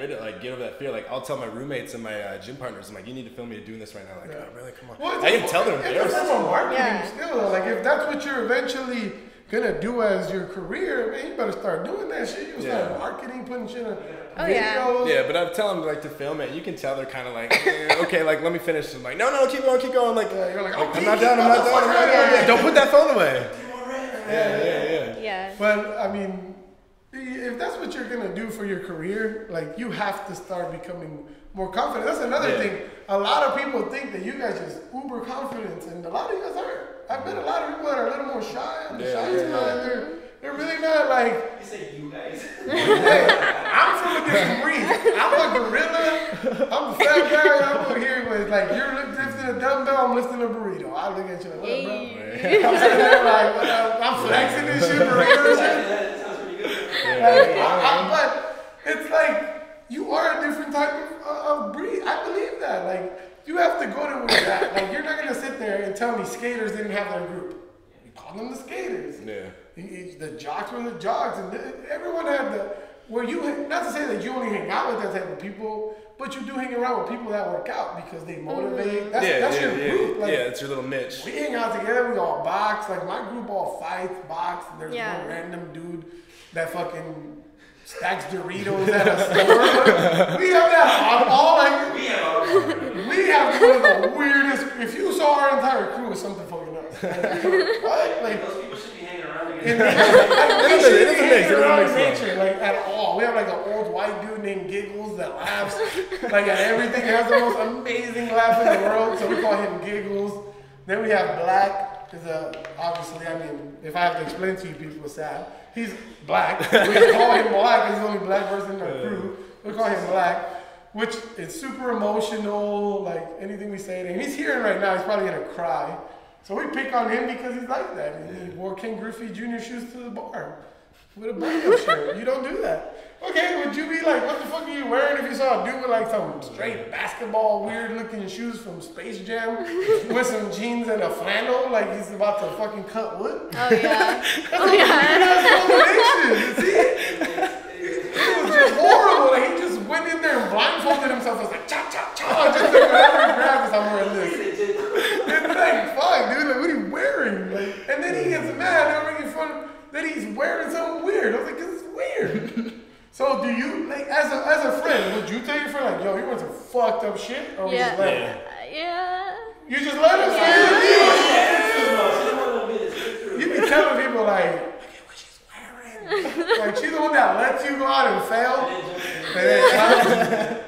over that fear. Like, I'll tell my roommates and my gym partners, I'm like, you need to film me doing this right now. Like, oh, really? Come on.
Well,
I can tell they're embarrassed.
It's a marketing still. Though. Like, if that's what you're eventually gonna do as your career, man, you better start doing that shit. You start marketing, putting shit on videos.
Yeah, but I tell them like to film it. You can tell they're kind of like, okay, like let me finish. I'm like, no, keep going. Like,
you're like
I'm not done. Yeah, don't put that phone away. Yeah.
But I mean, if that's what you're gonna do for your career, like you have to start becoming more confident. That's another thing. A lot of people think that you guys just uber confidence, and a lot of you guys aren't. I've met a lot of people that are a little more shy on the shy side. They're really not like.
You say you guys.
I'm from a different breed. I'm a gorilla. I'm a fat guy. I'm over here with like you're lifting a dumbbell. I'm lifting a burrito. I look at you like, what up, bro? I'm sitting there like, what up? I'm flexing this shit, burrito and shit.
That sounds pretty good.
But it's like you are a different type of breed. I believe that. Like you have to go to where you're at. Like you're not gonna sit there and tell me skaters didn't have their group. We call them the skaters.
Yeah.
The jocks were the jocks, and everyone had where you. Not to say that you only hang out with that type of people, but you do hang around with people that work out because they motivate. That's your group. Like,
it's your little niche.
We hang out together. We all box. Like my group all fights, box. And there's one random dude that fucking stacks Doritos at a store. We have that on all like we have one of the weirdest. If you saw our entire crew, it's something fucking else. What? Like
those people should be hanging around
in
again.
nature. Like, we shouldn't be hanging around in
sense.
nature, like at all. We have like an old white dude named Giggles that laughs like at everything. He has the most amazing laugh in the world, so we call him Giggles. Then we have Black. Because obviously, I mean, if I have to explain to you people, it's sad. He's black. We call him Black because he's the only black person in our crew. We call him Black, which is super emotional, like anything we say to him. He's hearing right now, he's probably gonna cry. So we pick on him because he's like that. He wore Ken Griffey Jr. shoes to the bar with a button shirt. You don't do that. Okay, would you be like, what the fuck are you wearing if you saw a dude with like some straight basketball weird looking shoes from Space Jam with some jeans and a flannel like he's about to fucking cut wood?
Oh yeah.
That's a weird ass combination. See? It was just horrible. Like he just went in there and blindfolded himself. It was like cha cha cha. Just like whatever he grabbed is I'm wearing this. It's like fuck, dude. Like what are you wearing? Like, and then he gets mad. They're making fun that he's wearing something weird. I was like, this is weird. So do you like as a friend? Would you tell your friend like, yo, you want some fucked up shit, or would you just let him?
Yeah.
You just let him. You be telling people like, look at what she's wearing. Like she's the one that lets you go out and fail.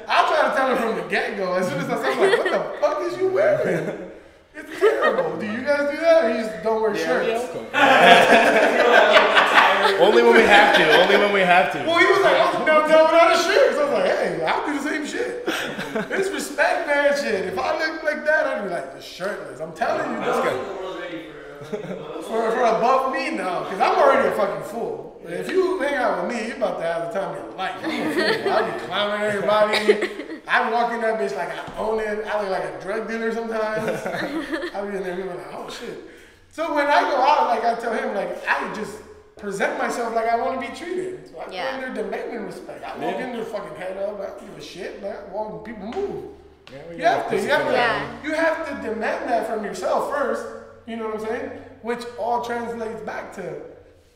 I'll try to tell her from the get-go. As soon as I say, like, what the fuck is you wearing? It's terrible. Do you guys do that, or you just don't wear shirts?
Only when we have to. Only when we have to.
Well, he was like, I was downtown without a shirt. So I was like, hey, I'll do the same shit. It's respect, man, shit. If I look like that, I'd be like, just shirtless. I'm telling you,
I
this
don't
guy.
think the world's ready
For above me, no, because I'm already a fucking fool. If you hang out with me, you're about to have the time of your life. I'm a fool. I'll be clowning everybody. I walk in that bitch like I own it. I look like a drug dealer sometimes. I'll be in there people like, oh shit. So when I go out, like I tell him, like I just present myself like I want to be treated. So I go in there demanding respect. I walk in there fucking head up. I don't give a shit. Like, I walk and people move. You have to demand that from yourself first. You know what I'm saying? Which all translates back to,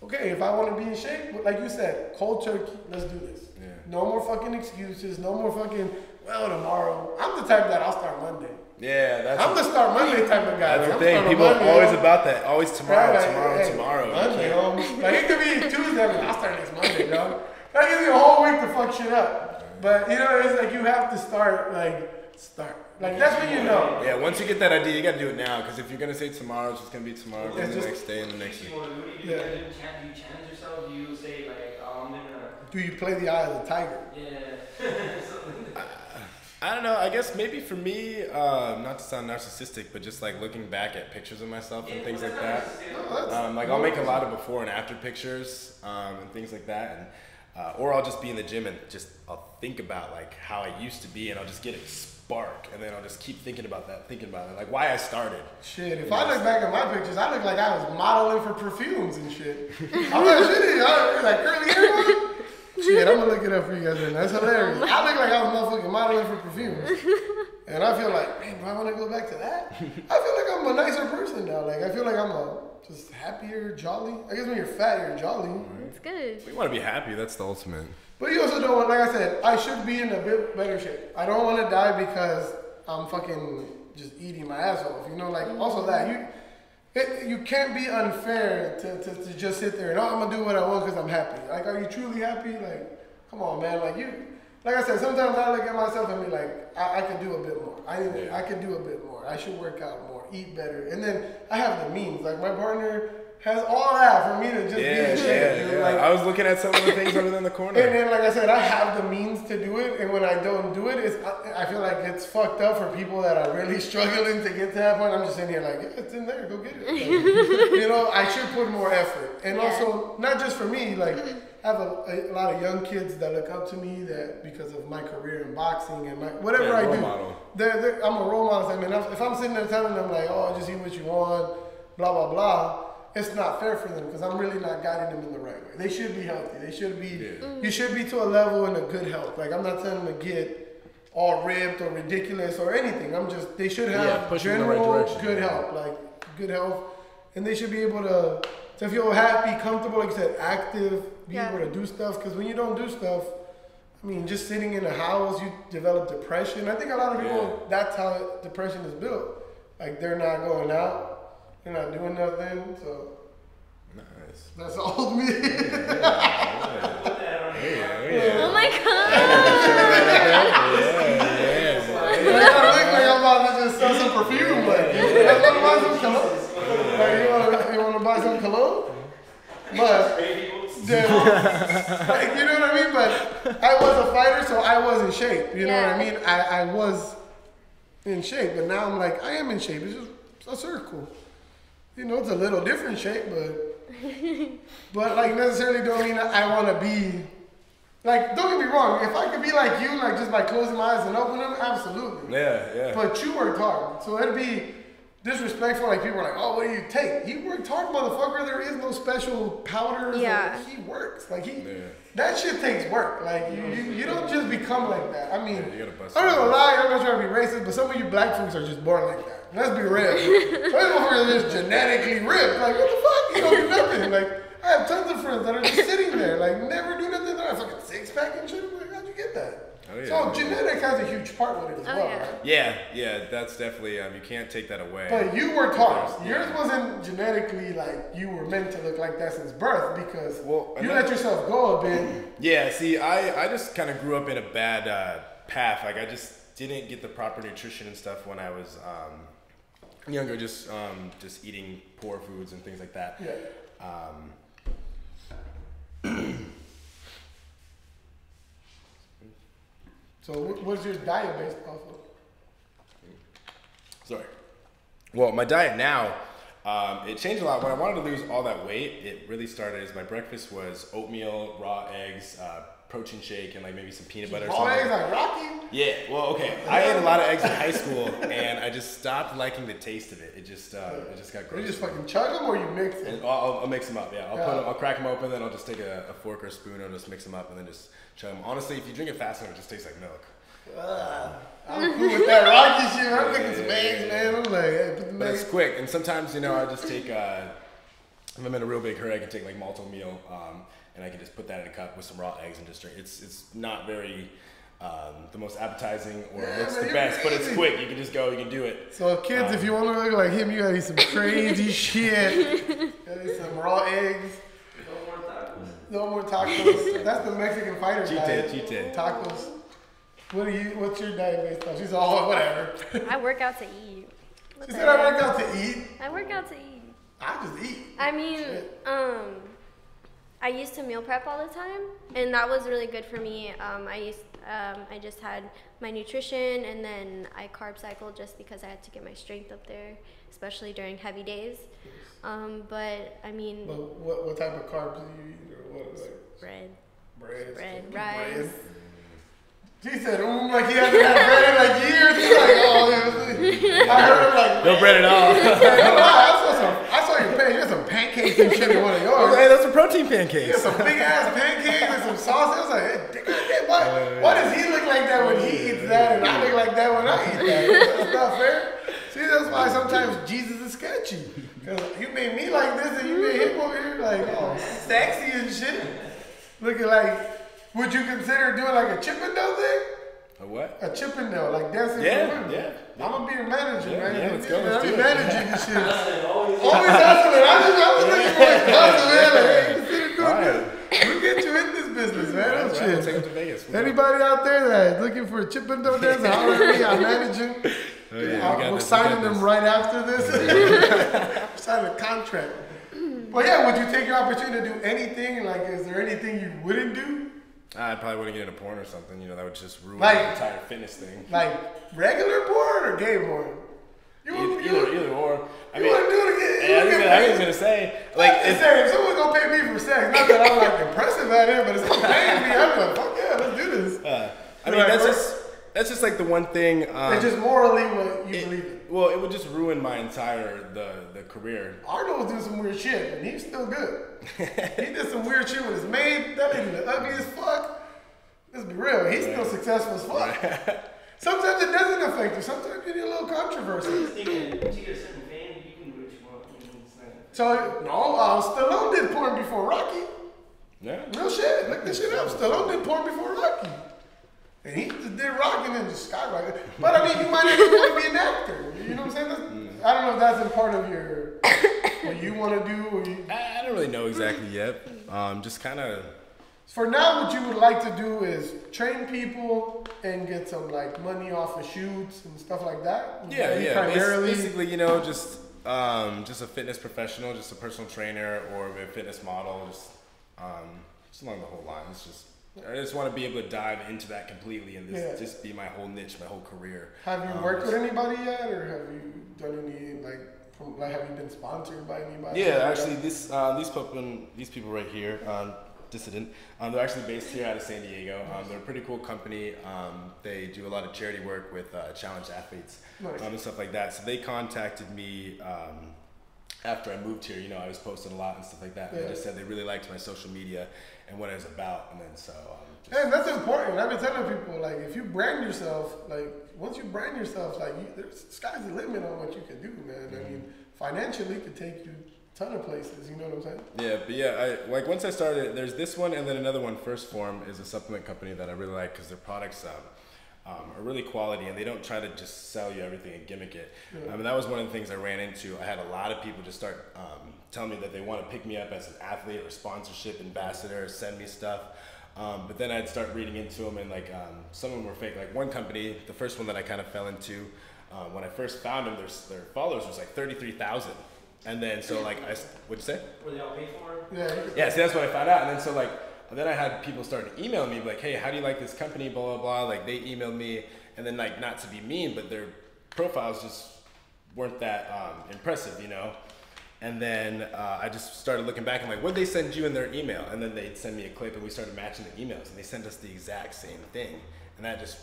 okay, if I want to be in shape, like you said, cold turkey, let's do this.
Yeah.
No more fucking excuses, no more fucking, well, tomorrow. I'm the type that I'll start Monday.
Yeah, that's
I'm the start Monday type of guy.
That's the thing. People are always about that. Always tomorrow,
Right,
tomorrow.
Monday, like it could be Tuesday, but I'll start next Monday, dog. That gives you a whole week to fuck shit up. But you know, it's like you have to start. Like that's when you know.
Yeah, once you get that idea, you gotta do it now. Because if you're gonna say tomorrow, it's just gonna be tomorrow, then the next day, and the next day.
What do you do?
Yeah.
Do you challenge yourself? Do you say like, oh, I'm gonna?
Do you play the eye of the tiger?
Yeah.
I don't know. I guess maybe for me, not to sound narcissistic, but just like looking back at pictures of myself and things like that. Like I'll make a lot of before and after pictures and things like that, and or I'll just be in the gym and just I'll think about like how I used to be, and I'll just get a spark, and then I'll just keep thinking about it, like why I started.
Shit, if I look back at my pictures, I look like I was modeling for perfumes and shit. I'm not shitty. I like curly hair. Shit, I'm gonna look it up for you guys, and that's hilarious. I look like I was motherfucking modeling for perfumes, and I feel like, man, do I want to go back to that? I feel like I'm a nicer person now. Like I feel like I'm just happier, jolly. I guess when you're fat, you're jolly.
It's good.
We want to be happy. That's the ultimate.
But you also don't want, like I said, I should be in a bit better shape. I don't want to die because I'm fucking just eating my ass off. You know, like also that you can't be unfair to just sit there and I'm gonna do what I want because I'm happy. Like, are you truly happy? Like, come on, man. Like I said, sometimes I look at myself and be like, I could do a bit more. I could do a bit more. I should work out more, eat better, and then I have the means. Like my partner has all that for me to just be in shape.
Yeah.
Like,
I was looking at some of the things over there in the corner.
And then, like I said, I have the means to do it, and when I don't do it, I feel like it's fucked up for people that are really struggling to get to that point. I'm just sitting here like, yeah, it's in there, go get it. Like, you know, I should put more effort. And also, not just for me, like, I have a lot of young kids that look up to me that because of my career in boxing and whatever I do.
Model.
I'm a role model. I mean, if I'm sitting there telling them like, oh, just eat what you want, blah, blah, blah, it's not fair for them because I'm really not guiding them in the right way. They should be healthy. They should be, you should be to a level in a good health. Like I'm not telling them to get all ripped or ridiculous or anything. I'm just, they should have general good health, like good health. And they should be able to feel happy, comfortable, like you said, active, be able to do stuff. Because when you don't do stuff, I I mean, just sitting in a house, you develop depression. I think a lot of people, that's how depression is built. Like, they're not going out, they're not doing nothing, so.
Nice.
That's old me.
Oh my god.
I'm about to just sell some perfume. Like, you want to buy some cologne? Like, you want to buy some cologne? But, like, you know what I mean? But I was a fighter, so I was in shape. You know what I mean? I was in shape, but now I'm like, I am in shape. It's just a circle. You know, it's a little different shape, but like necessarily don't mean I want to be, like, don't get me wrong. If I could be like you, like just by closing my eyes and opening them, absolutely.
Yeah.
But you worked hard, so it'd be disrespectful. Like people are like, oh, what do you take? He worked hard, motherfucker. There is no special powders.
Yeah.
He works. Like that shit takes work. Like you don't just become like that. I mean,
you gotta bust
I'm not gonna lie. I'm not trying to be racist, but some of you black folks are just born like that. Let's be real. Some motherfuckers are just genetically ripped. Like what the fuck? You don't do nothing. Like I have tons of friends that are just sitting there, like never do nothing. They're fucking six pack and shit. I'm like, how'd you get that?
Oh, yeah.
So genetics has a huge part with it as well, right?
Yeah, that's definitely, you can't take that away.
But you worked hard. Yours wasn't genetically like you were meant to look like that since birth because you let yourself go a bit.
Yeah, see, I just kind of grew up in a bad path. Like, I just didn't get the proper nutrition and stuff when I was younger, just eating poor foods and things like that.
Yeah. So what's your diet based off of?
Sorry. Well, my diet now, it changed a lot. When I wanted to lose all that weight, it really started as my breakfast was oatmeal, raw eggs, protein shake, and like maybe some peanut butter.
Raw eggs like Rocky?
Yeah, well, okay. I ate a lot of eggs in high school, and I just stopped liking the taste of it. It just got gross.
You just fucking chug them or you mix them?
I'll mix them up, yeah. I'll crack them open, then I'll just take a fork or a spoon and just mix them up and then just chug them. Honestly, if you drink it fast enough, it just tastes like milk.
I'm cool with that Rocky shit. I'm picking some eggs, man. I'm like, hey, put the
But it's quick, and sometimes, I just take, if I'm in a real big hurry, I can take like malto-meal, and I can just put that in a cup with some raw eggs and just drink. It's not very the most appetizing or looks the best, but it's quick. You can just go, you can do it.
So kids, if you want to look like him, you gotta eat some crazy shit. You gotta eat some raw eggs. No more tacos. That's the Mexican fighter diet.
Cheat day.
Tacos. What's your diet based on? She's all whatever.
I work out to eat.
She said I work out to eat.
I work out to eat.
I just eat.
I mean, I used to meal prep all the time, and that was really good for me. I just had my nutrition, and then I carb cycled just because I had to get my strength up there, especially during heavy days. But I mean,
what type of carbs do you eat, or what? Like
bread, rice.
Bread. She said, like he hasn't had bread in like years. He's like, oh, I heard him like,
no bread at all.
I saw your pan. You had some pancakes and shit in one of yours.
Hey, those are protein pancakes.
You had some big ass pancakes and some sauce. I was like, hey, why does he look like that when he eats that and I look like that when I eat that? That's not fair. See, that's why sometimes Jesus is sketchy. Because you made me like this and you made him over here like, oh, sexy and shit. Looking like, would you consider doing like a Chippendale thing?
A what?
A Chippendale, like dancing for women.
Yeah.
I'm gonna be your manager, man.
Yeah, let's go.
I'll be managing this shit.
Always
hustling. I was looking for like hustle, man. Like, hey, consider doing this. We'll get you in this business, man.
Right,
That's
we'll take
shit.
him to Vegas.
Anybody out there that is looking for a Chippendale dancer, holler at me. I manage him.
Oh, yeah,
we're signing them right after this. We're signing a contract. But yeah, would you take your opportunity to do anything? Like, is there anything you wouldn't do?
I probably wouldn't get into porn or something. That would just ruin
like,
the entire fitness thing.
Like regular porn or gay porn?
Either or. I mean,
want to do it again?
I was gonna say, like,
if someone's gonna pay me for sex, not that I'm like impressive at it, but it's gonna pay me. I'm like, fuck yeah, let's do this.
I mean, that's just like the one thing.
It's just morally what you believe in.
Well, it would just ruin my entire the career.
Arnold was doing some weird shit, and he's still good. He did some weird shit with his maid. That lady look ugly as fuck. Let's be real. He's still successful as fuck. Sometimes it doesn't affect you. Sometimes you need a little controversy.
once you get a certain fame, you can do what you want.
So, no, Stallone did porn before Rocky.
Yeah.
Real shit. Look this shit up. Stallone did porn before Rocky. And he just did rock and then just skyrocketed. But I mean, you might even want to be an actor. You know what I'm saying? I don't know if that's a part of your what you want to do. Or you...
I don't really know exactly yet. Just kind of.
For now, what you would like to do is train people and get some like money off of shoots and stuff like that.
Yeah.
Primarily,
basically, just a fitness professional, just a personal trainer or a fitness model, just along the whole line. I just want to be able to dive into that completely and just be my whole niche, my whole career.
Have you worked with anybody yet, or have you done any have you been sponsored by anybody?
Yeah, actually, these people right here, Dissident, they're actually based here out of San Diego. They're a pretty cool company. They do a lot of charity work with challenged athletes and stuff like that. So they contacted me after I moved here. I was posting a lot and stuff like that. And they just said they really liked my social media and what I was about. And then
and that's important. I've been telling people, like, if you brand yourself, like, once you brand yourself, like, sky's the limit on what you can do, man. I mean, financially, it could take you a ton of places, you know what I'm saying?
Yeah, I once I started, there's this one and then another one, First Form, is a supplement company that I really like because their products are really quality and they don't try to just sell you everything and gimmick it. And that was one of the things I ran into. I had a lot of people just start telling me that they want to pick me up as an athlete or sponsorship ambassador or send me stuff. But then I'd start reading into them and like some of them were fake. Like one company, the first one that I kind of fell into, when I first found them, their followers was like 33,000. And then so like what'd you say?
Were they all paid for?
Yeah, see that's what I found out. And then so like then I had people start emailing me like, hey, how do you like this company? Blah blah blah. Like they emailed me, and then like not to be mean, but their profiles just weren't that impressive, And then I just started looking back and like, what'd they send you in their email? And then they'd send me a clip and we started matching the emails and they sent us the exact same thing. And that just,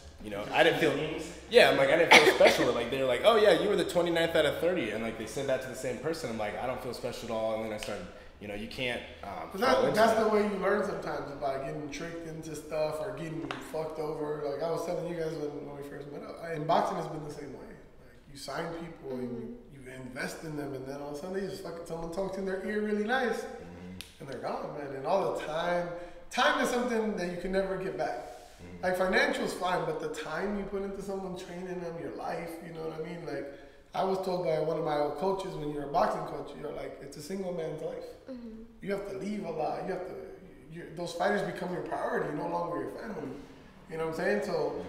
I didn't feel, I didn't feel special. Like, they were like, oh yeah, you were the 29th out of 30. And like, they said that to the same person. I'm like, I don't feel special at all. And then I started, you can't,
that's the way you learn sometimes, by getting tricked into stuff or getting fucked over. Like I was telling you guys when we first met up, in boxing has been the same way. Like you sign people and you invest in them, and then all of a sudden they just someone talks in their ear really nice, and they're gone, man. And all the time is something that you can never get back. Like financial's fine, but the time you put into someone, training them, your life, you know what I mean? Like I was told by one of my old coaches, when you're a boxing coach, you're like, it's a single man's life. You have to leave a lot. You have to. Those fighters become your priority, no longer your family. You know what I'm saying? So.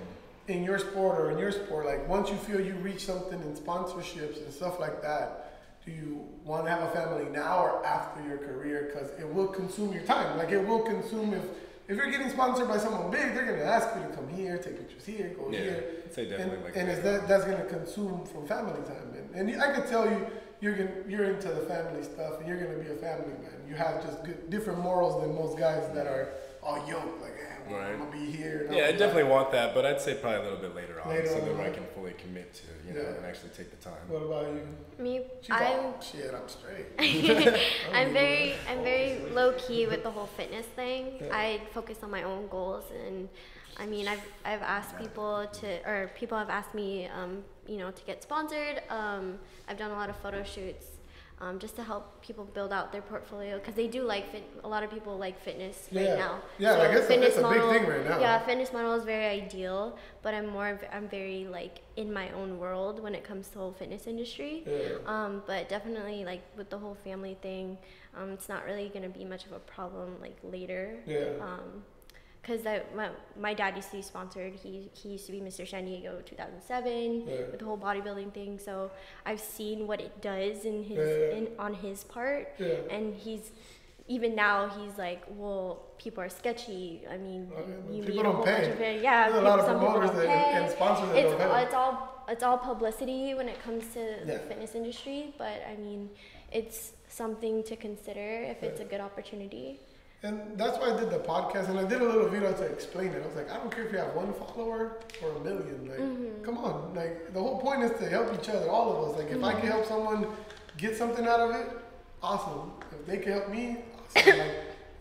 In your sport, like once you feel you reach something in sponsorships and stuff like that, do you want to have a family now or after your career? Because it will consume your time. Like it will consume if you're getting sponsored by someone big, they're gonna ask you to come here, take pictures here, go here.
I'd say definitely
that's gonna consume from family time. And I could tell you're into the family stuff and you're gonna be a family man. You have just different morals than most guys that are all yoked. Like, I'm gonna be here.
I definitely want that, but I'd say probably a little bit later on, so that I can fully commit to, and actually take the time.
What about you?
Me,
I'm straight.
I'm very low key with the whole fitness thing. I focus on my own goals, and I mean, I've asked people people have asked me, to get sponsored. I've done a lot of photo shoots. Just to help people build out their portfolio, because they do like a lot of people like fitness right now.
Yeah, so it's a big thing right now.
Yeah, fitness model is very ideal, but I'm very like in my own world when it comes to the whole fitness industry. But definitely like with the whole family thing, it's not really gonna be much of a problem like later. Because my dad used to be sponsored. He used to be Mr. San Diego 2007 with the whole bodybuilding thing. So I've seen what it does on his part, and he's like, well, people are sketchy. I mean, you meet a whole bunch of it. Yeah,
there's a lot of promoters and sponsors that don't pay.
It's all publicity when it comes to the fitness industry, but I mean, it's something to consider if it's a good opportunity.
And that's why I did the podcast, and I did a little video to explain it. I was like, I don't care if you have 1 follower or 1 million. Like, come on. Like, the whole point is to help each other, all of us. Like, if I can help someone get something out of it, awesome. If they can help me, awesome. Like,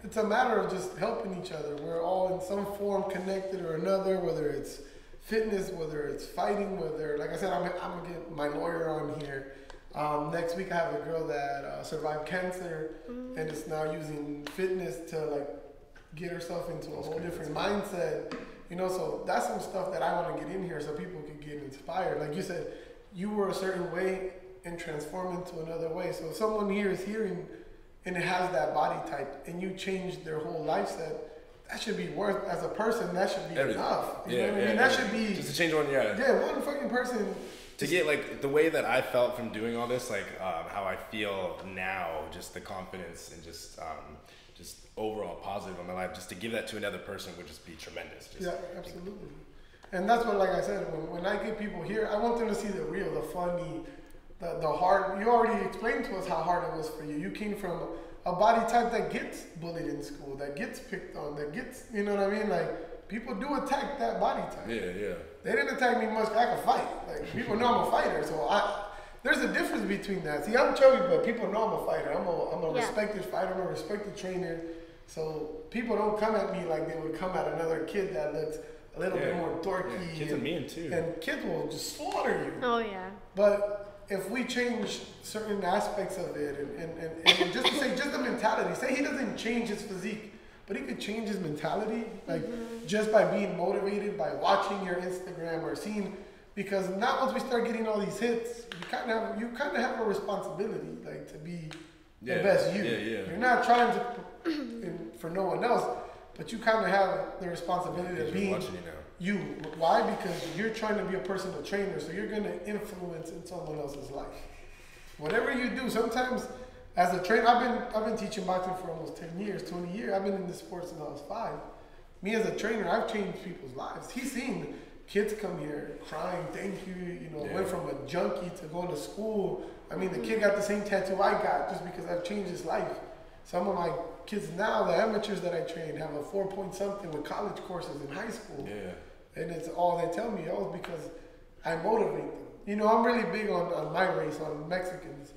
it's a matter of just helping each other. We're all in some form connected or another, whether it's fitness, whether it's fighting, whether, like I said, I'm going to get my lawyer on here. Next week I have a girl that survived cancer and is now using fitness to like get herself into a whole different mindset. You know, so that's some stuff that I want to get in here so people can get inspired. Like you said, you were a certain way and transform into another way. So if someone here is hearing and it has that body type and you change their whole lifestyle, that should be worth, as a person, that should be enough. You know what I mean? That should be...
Just to change one,
one fucking person...
To get, like, the way that I felt from doing all this, like, how I feel now, just the confidence and just overall positive in my life, just to give that to another person would just be tremendous.
Absolutely. And that's what, like I said, when I get people here, I want them to see the real, the funny, the hard. You already explained to us how hard it was for you. You came from a body type that gets bullied in school, that gets picked on, that gets, you know what I mean? Like, people do attack that body type.
Yeah.
They didn't attack me much. I could fight. Like, people know I'm a fighter, so there's a difference between that. See, I'm chubby, but people know I'm a fighter. I'm a respected fighter. I'm a respected trainer. So people don't come at me like they would come at another kid that looks a little bit more dorky.
Yeah, kids are mean too.
And kids will just slaughter you.
Oh yeah.
But if we change certain aspects of it, and just to say, just the mentality. Say he doesn't change his physique, but he could change his mentality, like just by being motivated, by watching your Instagram or seeing. Because now once we start getting all these hits, you kind of have a responsibility, like to be the best you. You're not trying to for no one else, but you kind of have the responsibility of being you. Why? Because you're trying to be a personal trainer, so you're going to influence in someone else's life. Whatever you do, sometimes as a trainer, I've been teaching boxing for almost 10 years, 20 years. I've been in this sport since I was 5. Me as a trainer, I've changed people's lives. He's seen kids come here crying, thank you, went from a junkie to going to school. I mean, the kid got the same tattoo I got just because I've changed his life. Some of my kids now, the amateurs that I train, have a 4-point-something with college courses in high school. And it's all they tell me, because I motivate them. I'm really big on my race, on Mexicans,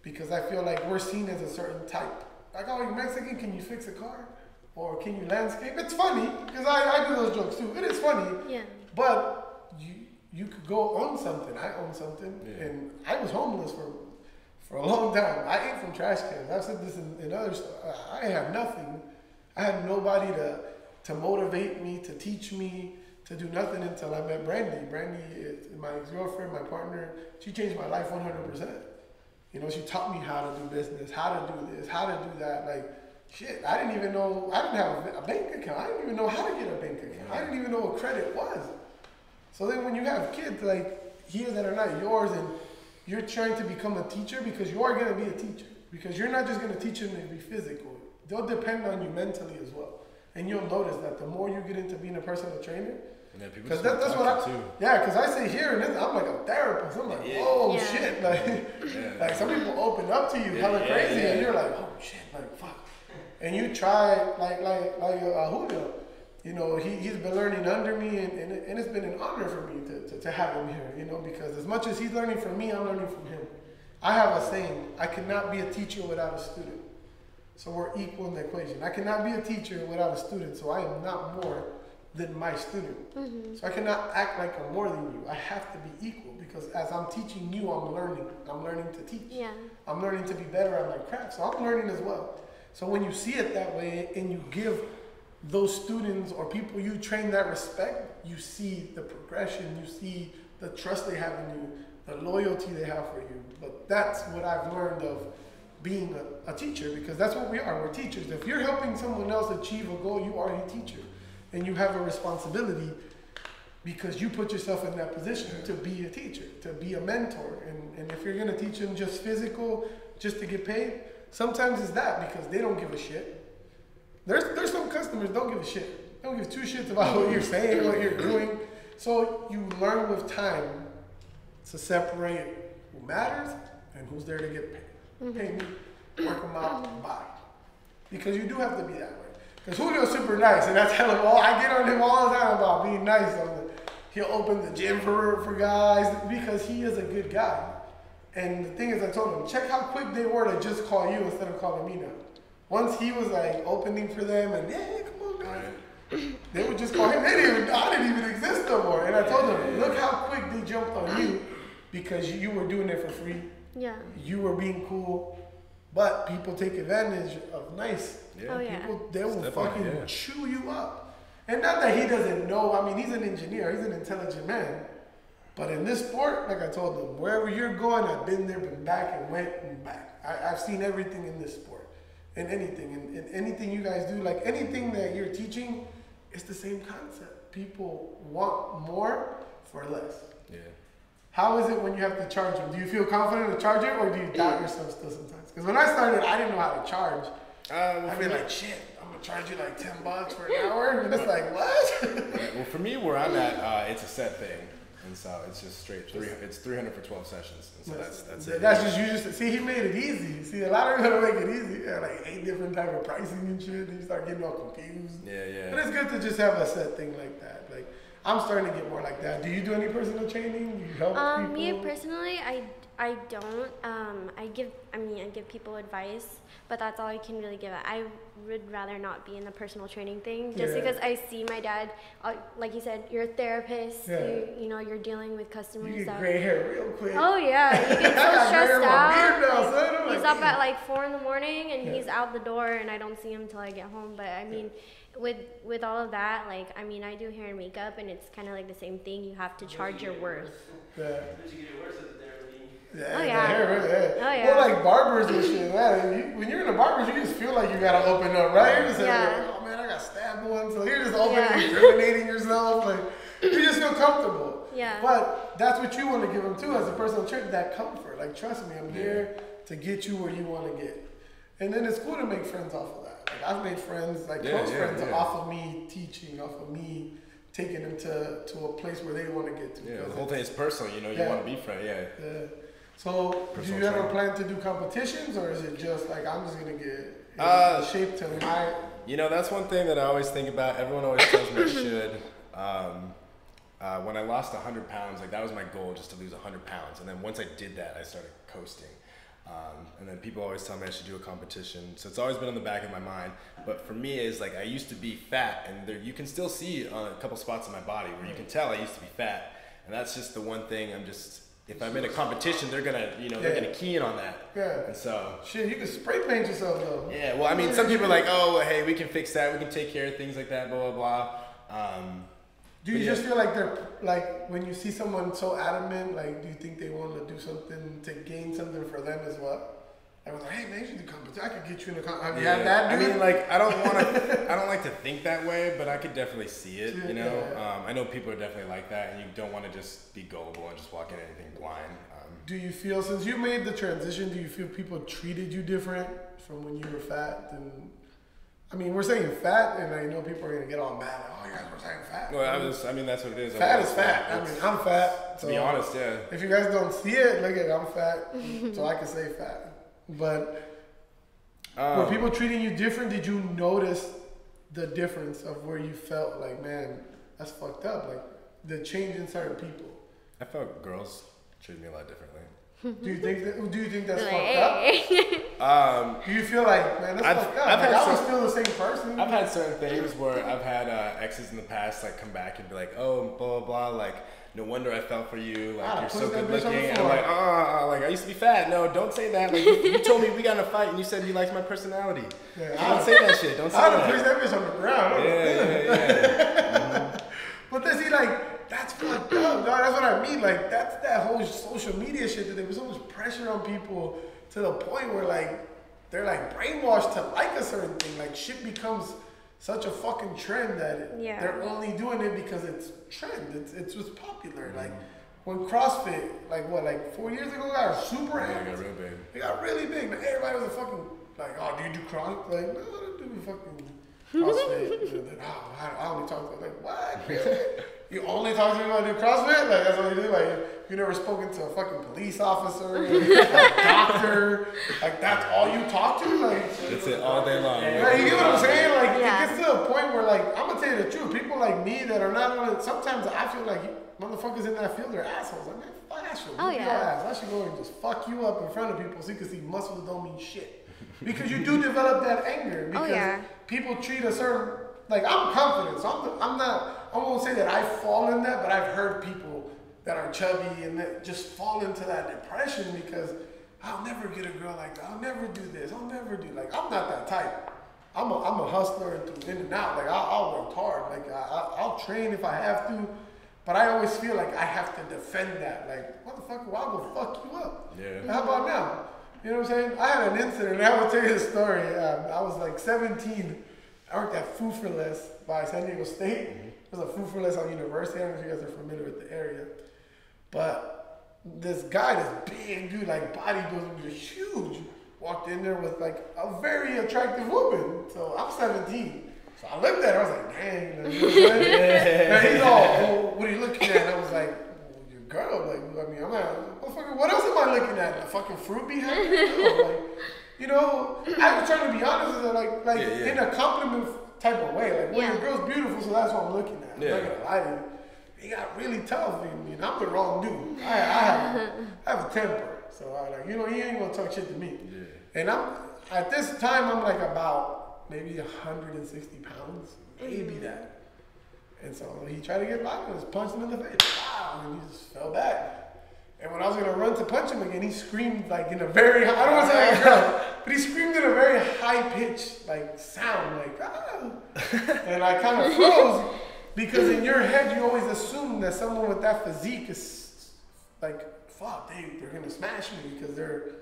because I feel like we're seen as a certain type. Like, oh, you're Mexican, can you fix a car? Or can you landscape? It's funny, because I do those jokes too. It is funny. Yeah. But you could go own something. I own something. Yeah. And I was homeless for a long time. I ate from trash cans. I've said this in other stuff. I had nothing. I had nobody to motivate me, to teach me, to do nothing until I met Brandy. Brandy is my ex-girlfriend, my partner. She changed my life 100%. She taught me how to do business, how to do this, how to do that. Like, shit, I didn't even know, I didn't have a bank account. I didn't even know how to get a bank account. I didn't even know what credit was. So then when you have kids like his that are not yours and you're trying to become a teacher, because you are going to be a teacher, because you're not just going to teach them to be physical. They'll depend on you mentally as well. And you'll notice that the more you get into being a personal trainer, because that's what because I sit here and I'm like a therapist. I'm like, shit. Like some people open up to you hella crazy and you're like, oh shit, like fuck. And you try, like Julio, he's been learning under me, and it's been an honor for me to have him here, because as much as he's learning from me, I'm learning from him. I have a saying, I cannot be a teacher without a student. So we're equal in the equation. I cannot be a teacher without a student, so I am not more than my student. So I cannot act like I'm more than you. I have to be equal, because as I'm teaching you, I'm learning. I'm learning to teach. Yeah. I'm learning to be better at my craft, so I'm learning as well. So when you see it that way and you give those students or people you train that respect, you see the progression, you see the trust they have in you, the loyalty they have for you. But that's what I've learned of being a teacher, because that's what we are. We're teachers. If you're helping someone else achieve a goal, you are a teacher. And you have a responsibility, because you put yourself in that position to be a teacher, to be a mentor. And if you're going to teach them just physical, just to get paid, sometimes it's that, because they don't give a shit. There's some customers don't give a shit. They don't give 2 shits about what you're saying, what you're doing. So you learn with time to separate who matters and who's there to get paid. Pay me, work them out, bye. Because you do have to be that way. Because Julio's super nice, and I tell him, I get on him all the time about being nice. He'll open the gym for guys, because he is a good guy. And the thing is, I told him, check how quick they were to just call you instead of calling me now. Once he was like opening for them and, come on guys, they would just call him. I didn't even exist no more. And I told them, look how quick they jumped on you, because you were doing it for free. Yeah. You were being cool. But people take advantage of nice. Yeah. People, they will fucking chew you up. And not that he doesn't know. I mean, he's an engineer. He's an intelligent man. But in this sport, like I told him, wherever you're going, I've been there, been back, and went and back. I've seen everything in this sport. And anything. And anything you guys do, like anything that you're teaching, it's the same concept. People want more for less.
Yeah.
How is it when you have to charge them? Do you feel confident to charge it, or do you doubt yourself still sometimes? Because when I started, I didn't know how to charge. I'd be like, shit, I'm going to charge you like $10 for an hour? And it's like, what?
Right. Well, for me, where I'm at, it's a set thing. And so it's just straight, it's 300 for 12 sessions. And so that's it.
That's just, you just, see, he made it easy. See, a lot of people make it easy. Yeah, like 8 different type of pricing and shit. And you start getting all confused.
Yeah, yeah.
But it's good to just have a set thing like that. Like, I'm starting to get more like that. Do you do any personal training? Do you help people?
Me personally, I don't. I give people advice, but that's all I can really give. I would rather not be in the personal training thing, just because I see my dad, like you said, you're a therapist.
Yeah.
You know, you're dealing with customers.
You get gray hair real quick.
Oh yeah, you get so stressed out.
He's
He's up at like 4 in the morning, and he's out the door, and I don't see him until I get home. But I mean, with all of that, like, I mean, I do hair and makeup, and it's kind of like the same thing. You have to charge your worth.
Yeah.
Did you get it worse at the therapy?
Yeah,
oh yeah.
Oh yeah. Well, like barbers and shit, man. When you're in the barbers, you just feel like you gotta open up, right? You're just like, oh man, I got stabbed once. So you're just opening, incriminating yourself. Like, you just feel comfortable.
Yeah.
But that's what you want to give them too, as a personal trainer, that comfort. Like, trust me, I'm here to get you where you want to get. And then it's cool to make friends off of that. Like, I've made friends, like close friends, off of me teaching, off of me taking them to a place where they want to get to.
Yeah, the whole thing is personal. You know, you want to be friends. Yeah.
So,
personal
do you ever
training.
plan to do competitions, or is it just like, I'm just gonna get in shape to my?
You know, that's one thing that I always think about. Everyone always tells me I should. When I lost 100 pounds, like that was my goal, just to lose 100 pounds. And then once I did that, I started coasting. And then people always tell me I should do a competition. So it's always been in the back of my mind. But for me, it's like I used to be fat, and there, you can still see on a couple spots in my body where you can tell I used to be fat. And that's just the one thing I'm just, if I'm in a competition, they're gonna, they're gonna key in on that.
Yeah.
And so.
Shit, you can spray paint yourself though.
Yeah, well, I mean, some people are like, oh, hey, we can fix that, we can take care of things like that, blah, blah, blah.
Do you just feel like they're, like, when you see someone so adamant, like, do you think they want to do something to gain something for them as well? I was like, hey man, you should do competition. I could get you in a competition. Have you had that, dude?
I mean, like, I don't like to think that way, but I could definitely see it, you know? I know people are definitely like that, and you don't want to just be gullible and just walk in anything blind.
Do you feel, since you made the transition, do you feel people treated you different from when you were fat? And I mean, we're saying fat, and I know people are going to get all mad, like, oh, you guys were saying fat.
Well, I mean, that's what it is.
Fat is fat. I mean, I'm fat.
To be honest, yeah.
If you guys don't see it, look at it, I'm fat, so I can say fat. But were people treating you different? Did you notice the difference of where you felt like, man, that's fucked up? Like, the change in certain people.
I felt girls treat me a lot differently.
Do you think that's fucked up? Do you feel like, man, that's fucked up? I was still the same person.
I've had certain things where I've had exes in the past like come back and be like, oh, blah, blah, blah, like, no wonder I fell for you, like, you're so good looking. And I'm like, like, I used to be fat. No, don't say that. Like, you told me we got in a fight and you said you liked my personality. Yeah, don't say that shit. Don't say that.
I would place that bitch on the ground.
Yeah.
But then see, like, that's fucked up. No, that's what I mean. Like, that's that whole social media shit that there was so much pressure on people to the point where, like, they're like brainwashed to like a certain thing. Like, shit becomes such a fucking trend that they're only doing it because it's trend. It's what's popular. Like, when CrossFit, like 4 years ago, got super
amped. Got real big.
It got really big. Like, everybody was a fucking, like, oh, do you do CrossFit? Like, no, I don't do fucking CrossFit. I only talk to, like, what? Really? You only talk to me about do CrossFit? Like, that's what you do? Like, you never spoken to a fucking police officer, a doctor? Like, that's all you talk to? Like,
that's it all day long.
Like, you get what I'm saying? Like, it gets to a point where, like, I'm gonna tell you the truth. People like me that are not on it, sometimes I feel like motherfuckers in that field are assholes. Like, man, fuck that shit. Your ass. I should go and just fuck you up in front of people so you can see muscles don't mean shit. Because you do develop that anger. Because people treat a certain, like, I'm confident, so I won't say that I fall in that, but I've heard people that are chubby and that just fall into that depression because I'll never get a girl like that. I'll never do this. I'll never do, like, I'm not that type. I'm a hustler in and out. Like I'll work hard. Like I'll train if I have to, but I always feel like I have to defend that. Like motherfucker, well, I'll go fuck you up.
Yeah.
How about now? You know what I'm saying? I had an incident. And I will tell you the story. I was like 17. I worked at Food for Less by San Diego State. It was a Food for Less on University. I don't know if you guys are familiar with the area, but this guy, this big dude, like bodybuilder, was huge. Walked in there with like a very attractive woman. So I'm 17. So I looked at her, I was like, dang, you know what I'm saying? And he's all, oh, what are you looking at? And I was like, well, your girl. Like, I mean, I'm like, motherfucker, what else am I looking at? A fucking fruit behind me? No, like, you know, I was trying to be honest with her, like in a compliment type of way. Like, well, your girl's beautiful, so that's what I'm looking at. I'm not gonna lie to you. He got really tough. I mean, I'm the wrong dude. I have a temper. So I like, you know, he ain't gonna talk shit to me. Yeah. And at this time, I'm like about maybe 160 pounds, maybe that. And so he tried to get by me, just punched him in the face. Wow, and he just fell back. And when I was gonna run to punch him again, he screamed like in a very, I don't want to say like a girl, but he screamed in a very high pitched like sound, like ah. And I kind of froze because in your head you always assume that someone with that physique is like, fuck, they're gonna smash me because they're.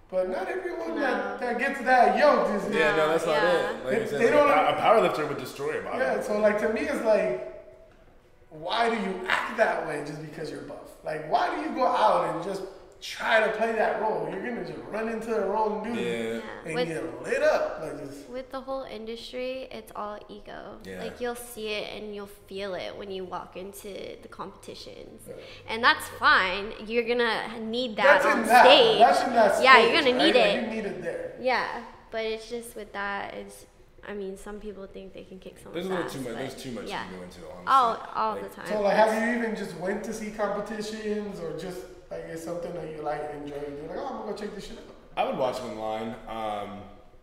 But not everyone that gets that yoked is.
Yeah, no, that's not it. Like
they don't.
A powerlifter would destroy a body.
Yeah, so like to me, it's like, why do you act that way just because you're buff? Like, why do you go out and just try to play that role? You're gonna just run into the wrong dude and get lit up. Like just.
With the whole industry, it's all ego.
Yeah.
Like you'll see it and you'll feel it when you walk into the competitions, and that's fine. You're gonna need that on stage.
That's in that stage.
Yeah, you're gonna need it.
You need it there.
Yeah, but it's just with that is. I mean, some people think they can kick someone's
There's a little
ass,
too much. There's too much
yeah.
to go into, honestly.
All the time.
So like, have you even just went to see competitions, or just like it's something that you like enjoy doing? Like, oh, I'm gonna go check this shit out.
I would watch them online.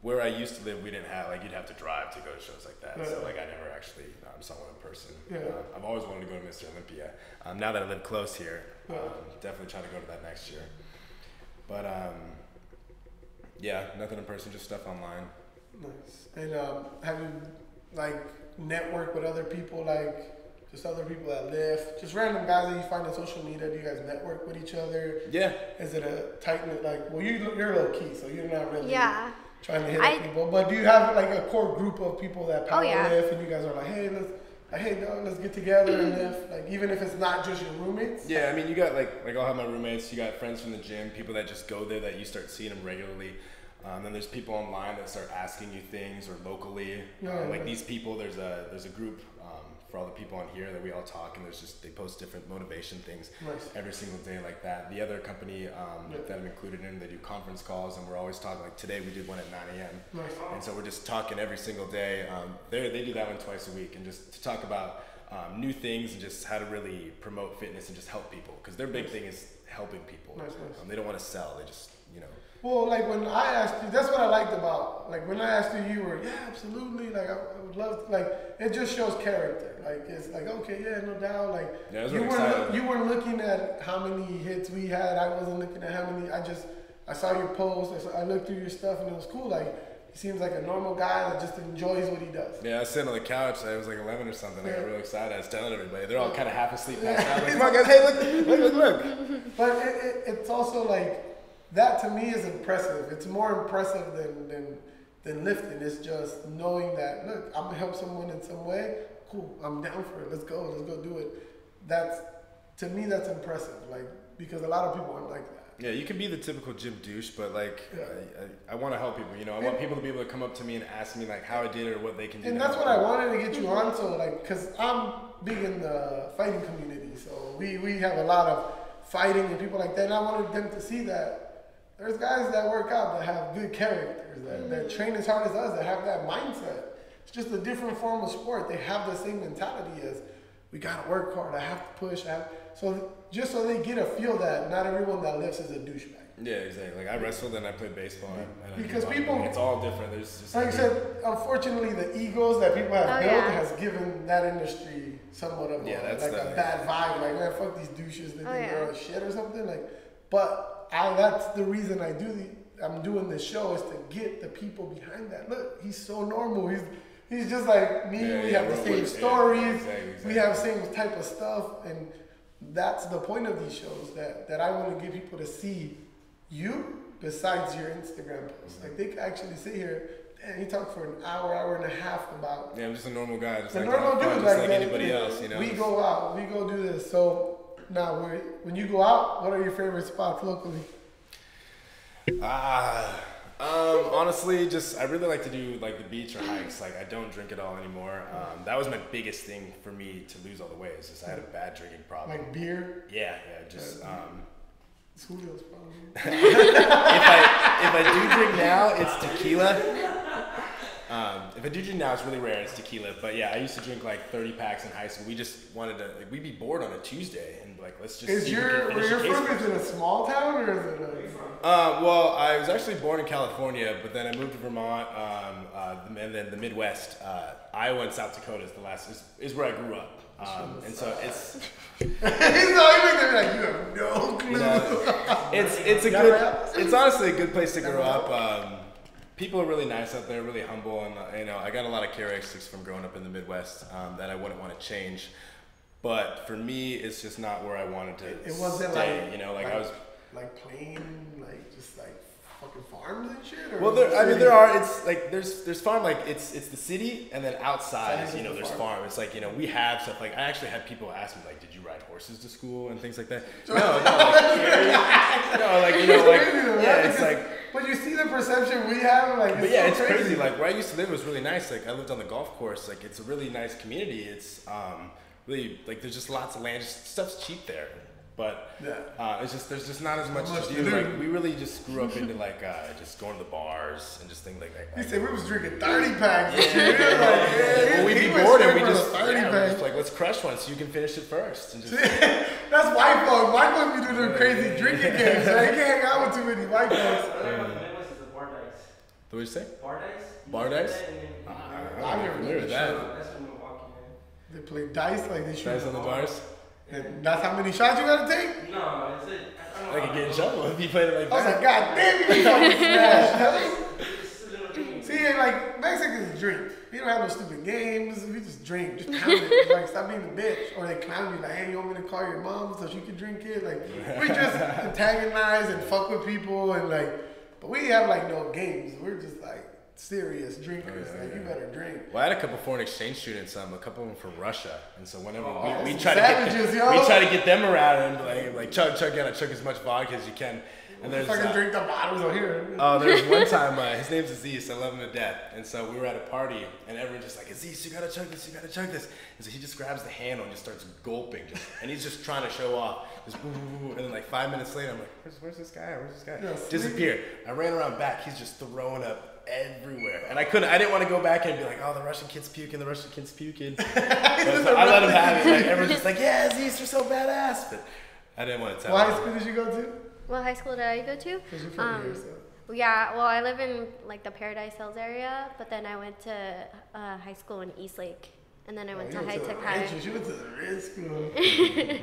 Where I used to live, we didn't have, like, you'd have to drive to go to shows like that. Yeah. So, like, I never actually saw one in person. Yeah. I've always wanted to go to Mr. Olympia. Now that I live close here, definitely trying to go to that next year. But, yeah, nothing in person, just stuff online.
Nice. And have you, like, networked with other people, like, just other people that lift, just random guys that you find on social media? Do you guys network with each other?
Yeah.
Is it a tight-knit, like, well, you're low key, so you're not really...
Yeah.
Trying to hit up people, but do you have like a core group of people that power lift, and you guys are like, hey, let's get together and lift, like even if it's not just your roommates?
Yeah, I mean, you got like I'll have my roommates, you got friends from the gym, people that just go there that you start seeing them regularly. Then there's people online that start asking you things, or locally. Like these people, there's a group for all the people on here that we all talk, and they post different motivation things every single day like that. The other company that I'm included in, they do conference calls, and we're always talking. Like today, we did one at 9 a.m. And so we're just talking every single day. They do that one twice a week, and just to talk about new things and just how to really promote fitness and just help people, because their big thing is helping people. They don't want to sell. They just
Well, like when I asked you, that's what I liked about, like when I asked you were, yeah, absolutely, like I would love to, like it just shows character. Like it's like, okay, yeah, no doubt. Like you weren't looking at how many hits we had. I wasn't looking at how many. I saw your post. I looked through your stuff, and it was cool. Like he seems like a normal guy that just enjoys what he does.
Yeah, I was sitting on the couch. I was like 11 or something. I got real excited. I was telling everybody. They're all kind of half asleep. Come on, guys. Hey, look.
But it's also like. That to me is impressive. It's more impressive than lifting. It's just knowing that, look, I'm gonna help someone in some way. Cool, I'm down for it. Let's go do it. To me, that's impressive. Like because a lot of people aren't like that.
Yeah, you can be the typical gym douche, but like I want to help people. You know, I want people to be able to come up to me and ask me like how I did it or what they can do.
And that's what I wanted to get you on. So like, cause I'm big in the fighting community, so we have a lot of fighting and people like that. And I wanted them to see that. There's guys that work out that have good characters, that train as hard as us, that have that mindset. It's just a different form of sport. They have the same mentality as, we gotta work hard, I have to push. So they get a feel that not everyone that lifts is a douchebag.
Yeah, exactly. Like I wrestled and I played baseball. And
because people,
it's all different. There's just
like you said, unfortunately, the egos that people have built has given that industry somewhat of a bad vibe. Like, man, fuck these douches, they think they're all shit or something. Like, but that's the reason I do I'm doing this show is to get the people behind that. Look, he's so normal. He's just like me. We have the same stories.
Exactly.
We have the same type of stuff, and that's the point of these shows. That I want to get people to see you besides your Instagram posts. Like they can actually sit here. And he talked for an hour and a half about.
Yeah, I'm just a normal guy, just
a
like
normal dude,
just like anybody else, you know.
We go out, we go do this. So now, when you go out, what are your favorite spots locally?
Honestly, I really like to do like the beach or hikes. Like I don't drink at all anymore. That was my biggest thing for me to lose all the weight. Is just I had a bad drinking problem.
Like beer?
Yeah, just.
It's Julio's problem.
if I do drink now, it's tequila. If I do drink now, it's really rare. It's tequila. But yeah, I used to drink like 30 packs in high school. We just wanted to, like, we'd be bored on a Tuesday and like, let's just.
Is where you're from? Is it a small town or is it
well, I was actually born in California, but then I moved to Vermont, and then the Midwest, Iowa and South Dakota is where I grew up. And so it's.
He's not even like, you have no clue.
You know, it's honestly a good place to grow up. People are really nice out there, really humble, and you know, I got a lot of characteristics from growing up in the Midwest that I wouldn't want to change. But for me, it's just not where I wanted to stay. Like, you know, I was
like plain, like just like fucking farms and shit. Or
well, there are. It's like there's farm, like it's the city, and then outside, you know, there's farm. It's like, you know, we have stuff. Like I actually had people ask me like, did you ride horses to school and things like that? No, like you know, like yeah, it's like.
But you see the perception we have, like.
But yeah, it's crazy. Like where I used to live was really nice. Like I lived on the golf course. Like it's a really nice community. It's really like there's just lots of land. Just, stuff's cheap there. But it's just there's just not as much to do. Like we really just grew up into like just going to the bars and just things like that.
He said we was drinking 30 packs.
Well, we'd be bored and we just like let's crush one so you can finish it first. And just,
that's white folks. White folks be doing them crazy drinking games. Right? You can't hang out with too many white folks.
What did you say?
Bar dice.
Bar dice?
I've never heard that.
That's from Milwaukee, man.
They play dice like they shoot
dice on the bars.
And that's how many shots you gotta take?
No, it's it.
I could get in trouble if you played it like that.
I was like, God damn, you fucking smash. See, like, Mexicans drink. We don't have no stupid games. We just drink. Just pound it. Like, stop being a bitch. Or they clown you like, hey, you want me to call your mom so she can drink it? Like, we just antagonize and fuck with people and like, but we have like no games. We're just like serious drinkers. Like, you better drink.
Well, I had a couple foreign exchange students, a couple of them from Russia, and so whenever we
try
to get them around and like chug as much vodka as you can. And there's
I can drink the bottles over here.
Oh, there's one time his name's Aziz. I love him to death. And so we were at a party, and everyone's just like, Aziz, you gotta chug this, you gotta chug this. And so he just grabs the handle and just starts gulping, and he's just trying to show off. Just boo, boo, boo. And then like 5 minutes later, I'm like, where's this guy? Where's this guy?
Yes,
disappeared. I ran around back. He's just throwing up everywhere, and I didn't want to go back and be like, oh, the Russian kid's puking, so I let him have it. Like, everyone's just like, yeah, Aziz, you're so badass, but I didn't want to tell him.
What high school did you go to?
What high school did I go to?
Because you're from here, so.
Yeah, well, I live in like the Paradise Hills area, but then I went to high school in Eastlake, and then I went to High Tech High.
She went to the red school.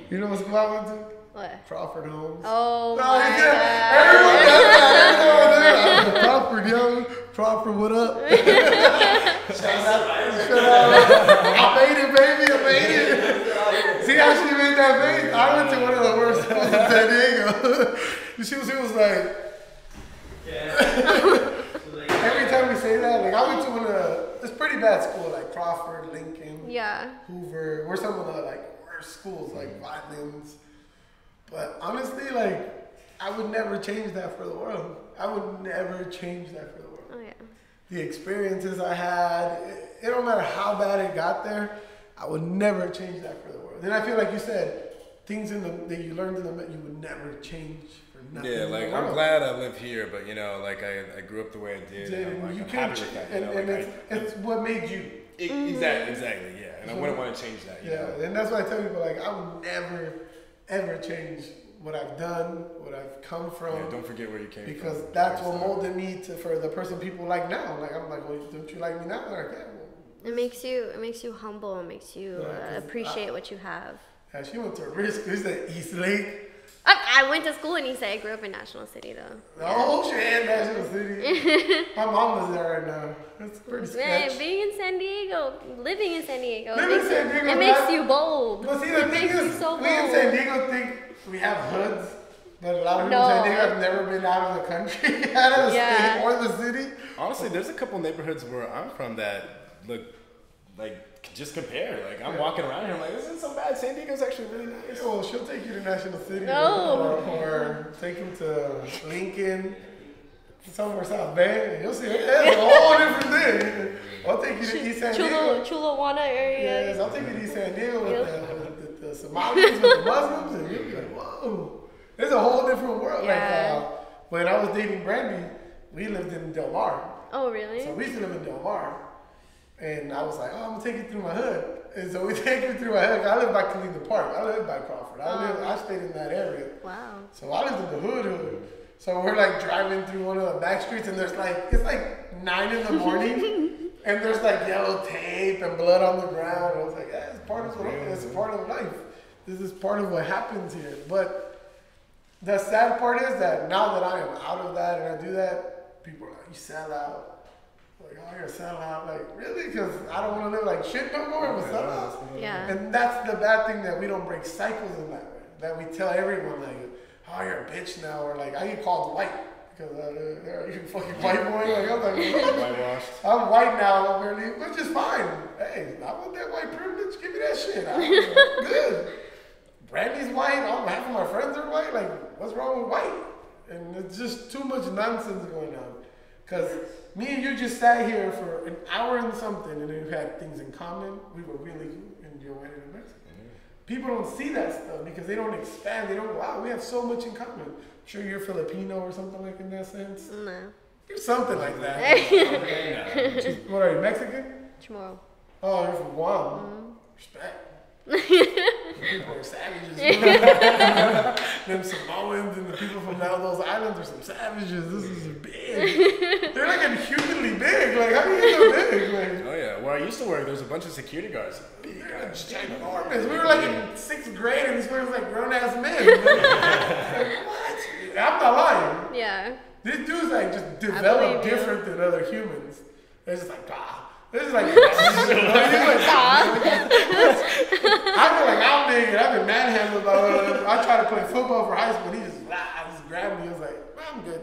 You know what school I went to?
What?
Crawford Homes.
Oh,
no,
my God.
Everyone does that. Crawford, yo. Crawford, what up? Shout out. I made it, baby. I made it. See how she made that face? I went to one of the worst schools in San Diego. She was like, every time we say that, like I went to one of the, it's pretty bad school, like Crawford, Lincoln, Hoover. We're some of the like worst schools, like Violins. But honestly, like I would never change that for the world. I would never change that for the world.
Oh yeah.
The experiences I had, it don't matter how bad it got there, I would never change that for the world. And I feel like you said, things that you learned in the you would never change for nothing.
Yeah, like I'm glad I live here, but you know, like I grew up the way I did. And I'm, like, I'm happy with that.
And it's what made you.
Exactly, yeah. And I wouldn't want to change that. You know?
And that's why I tell people, like, I would never, ever change what I've done, what I've come from.
Yeah, don't forget where you came from.
Because that's what molded me for the person people like now. Like, I'm like, well, don't you like me now? Like, yeah, well,
it makes you humble. It makes you appreciate what you have.
Yeah, she went to a rich school. She said East Lake.
I went to school in East Side. I grew up in National City, though.
Oh, shit, National City. My mom was there right now. It's pretty sketch.
Man, being in San Diego, living in San Diego,
It
makes you bold.
But see, the thing is,
so
we in San Diego think we have hoods, but a lot of people in San Diego have never been out of the country, out of the state or the city.
Honestly, there's a couple neighborhoods where I'm from that look like just compare. Like I'm walking around here, I'm like, this isn't so bad. San Diego's actually really nice.
Well, she'll take you to National City or take him to Lincoln, somewhere South Bay. You'll see it's a whole different thing. I'll take you to East San Diego.
Chulawana area.
Yes, I'll take you to East San Diego with the Somalis, with the Muslims, and you'll be like, whoa. It's a whole different world.
Yeah.
Like when I was dating Brandy, we lived in Del Mar.
Oh, really?
So we used to live in Del Mar. And I was like, oh, I'm going to take you through my hood. And so we take you through my hood. I live by Kalina Park. I live by Crawford. I stayed in that area.
Wow.
So I lived in the hood. So we're like driving through one of the back streets and there's like, it's like 9 in the morning. And there's like yellow tape and blood on the ground. I was like, yeah, it's part of life. This is part of what happens here. But the sad part is that now that I am out of that and I do that, people are like, you sell out. Like, oh, you're a sellout. Like, really? Because I don't want to live like shit no more. I'm a sellout.
Yeah.
And that's the bad thing, that we don't break cycles in that way. That we tell everyone, like, oh, you're a bitch now. Or like, I get called white because you're a fucking white boy. Like, I'm like,
Whitewashed.
I'm white now, apparently, which is fine. Hey, I want that white privilege. Give me that shit. I'm good. Brandy's white. Half of my friends are white. Like, what's wrong with white? And it's just too much nonsense going on. Because me and you just sat here for an hour and something, and then we had things in common. We were really in your wedding in Mexico. People don't see that stuff because they don't expand. They don't go, wow, we have so much in common. Sure, you're Filipino or something like in that sense?
No.
You're something like that. What are you, Mexican?
Tomorrow.
Oh, you're from Guam.
Mm-hmm.
Respect. People are savages. Them Samoans and the people from down those islands are some savages. This is big. They're like inhumanly big. Like, how do you get so big? Like,
Oh yeah, where I used to work, there's a bunch of security guards.
they're ginormous. We were like in 6th grade and these were like grown ass men. Like, what? I'm not lying.
Yeah.
These dudes like just develop different than other humans. They're just like, This is like, I feel like I'm big and I've been manhandled by I tried to play football for high school and he just grabbed me. I was like, I'm good.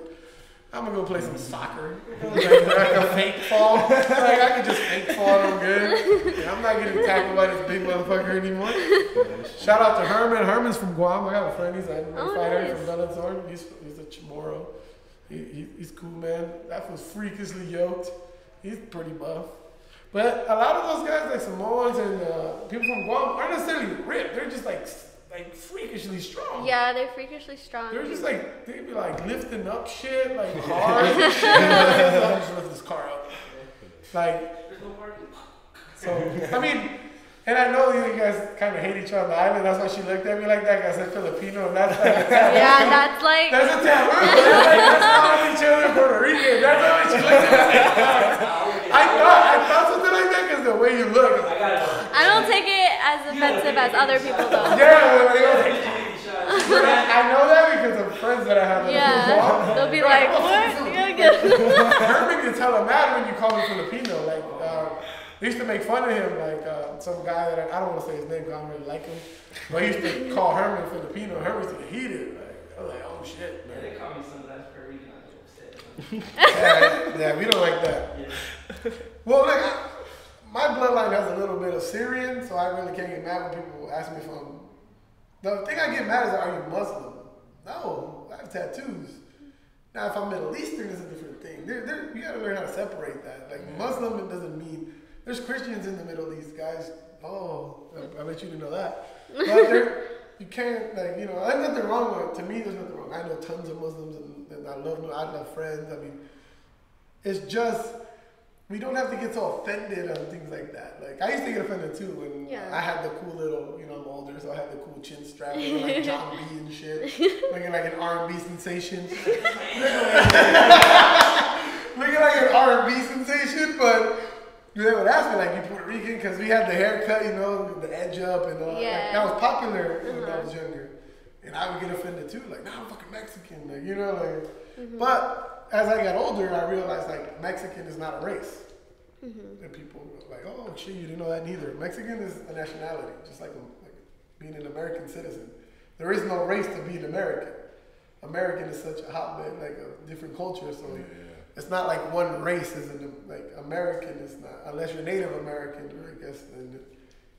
I'm gonna go play some soccer. Like a fake fall. Like I could just fake fall and I'm good. And I'm not getting tackled by this big motherfucker anymore. Shout out to Herman. Herman's from Guam. I got a friend. He's a fighter from Bellator. He's a Chamorro. He's cool, man. That was freakishly yoked. He's pretty buff. But a lot of those guys, like Samoans and people from Guam, aren't necessarily ripped. They're just like freakishly strong.
Yeah, they're freakishly strong.
They're just like, they'd be like lifting up shit, like cars and shit. I'll just lift this car up. Like,
There's no parking.
so, I mean, and I know you guys kind of hate each other on the island. That's why she looked at me like that. I said Filipino, and that's like a taboo.
Yeah, that's like.
That's a taboo. That's calling each other Puerto Rican. That's how she looked at me. I thought something like that because the way you look.
I got it.
I don't take it as offensive as other people though.
Yeah, I know that because of friends that I have.
Yeah, they'll be like, what? You're good.
Herman gets hella mad when you call him Filipino. Like, they used to make fun of him, like some guy that I don't want to say his name because I don't really like him. But he used to call Herman Filipino. Herman used to get heated. Like, I was like, oh shit, man.
Yeah, they call me sometimes for a reason. I get upset.
Yeah, we don't like that.
Yeah.
Well, like, my bloodline has a little bit of Syrian, so I really can't get mad when people ask me if I'm. The thing I get mad is, are you Muslim? No, I have tattoos. Now, if I'm Middle Eastern, it's a different thing. You gotta learn how to separate that. Like, Muslim, it doesn't mean. There's Christians in the Middle East, guys. Oh, I bet you didn't know that. But you can't, like, you know, there's nothing wrong with it. To me, there's nothing wrong. I know tons of Muslims, and I love friends. I mean, it's just, we don't have to get so offended on things like that. Like, I used to get offended too when I had the cool little, you know, I'm older, so I had the cool chin strap, like John B and shit, looking like an R&B sensation. Looking like an R&B sensation, but they would ask me, like, you Puerto Rican? Because we had the haircut, you know, the edge up and all that. Like, that was popular when I was younger. And I would get offended too, like, nah, I'm fucking Mexican, like, you know, like. But as I got older, I realized like Mexican is not a race. And people were like, oh shit, you didn't know that neither. Mexican is a nationality, just like being an American citizen. There is no race to be an American. American is such a hotbed, like a different culture, so it's not like one race is like American is not, unless you're Native American, I guess, then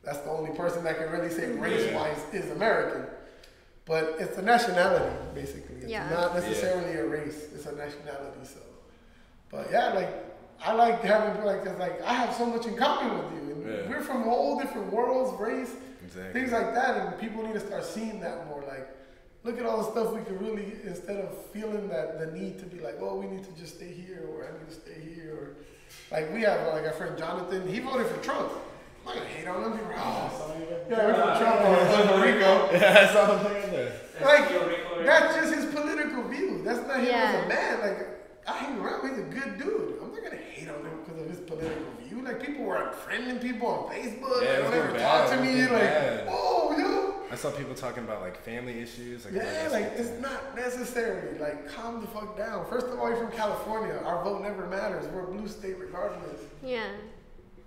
that's the only person that can really say race-wise is American. But it's a nationality, basically. It's not necessarily a race, it's a nationality, so. But yeah, like, I like having people like this, like, I have so much in common with you, and we're from all different worlds, race, things like that, and people need to start seeing that more, like, look at all the stuff we could really, instead of feeling that the need to be like, oh, we need to just stay here, or I need to stay here, or like we have like our friend Jonathan, he voted for Trump. I'm not gonna hate on him. People are, we're from Trump or Puerto Rico.
Yeah, I saw him in there.
Like, that's just his political view. That's not him as a man. Like, I hang around, he's a good dude. I'm not gonna hate on him because of his political view. Like, people were unfriending people on Facebook.
Yeah,
they don't ever talk to me. Like, oh, yo.
I saw people talking about like family issues. Like,
it's not necessary. Like, calm the fuck down. First of all, you're from California. Our vote never matters. We're a blue state regardless.
Yeah.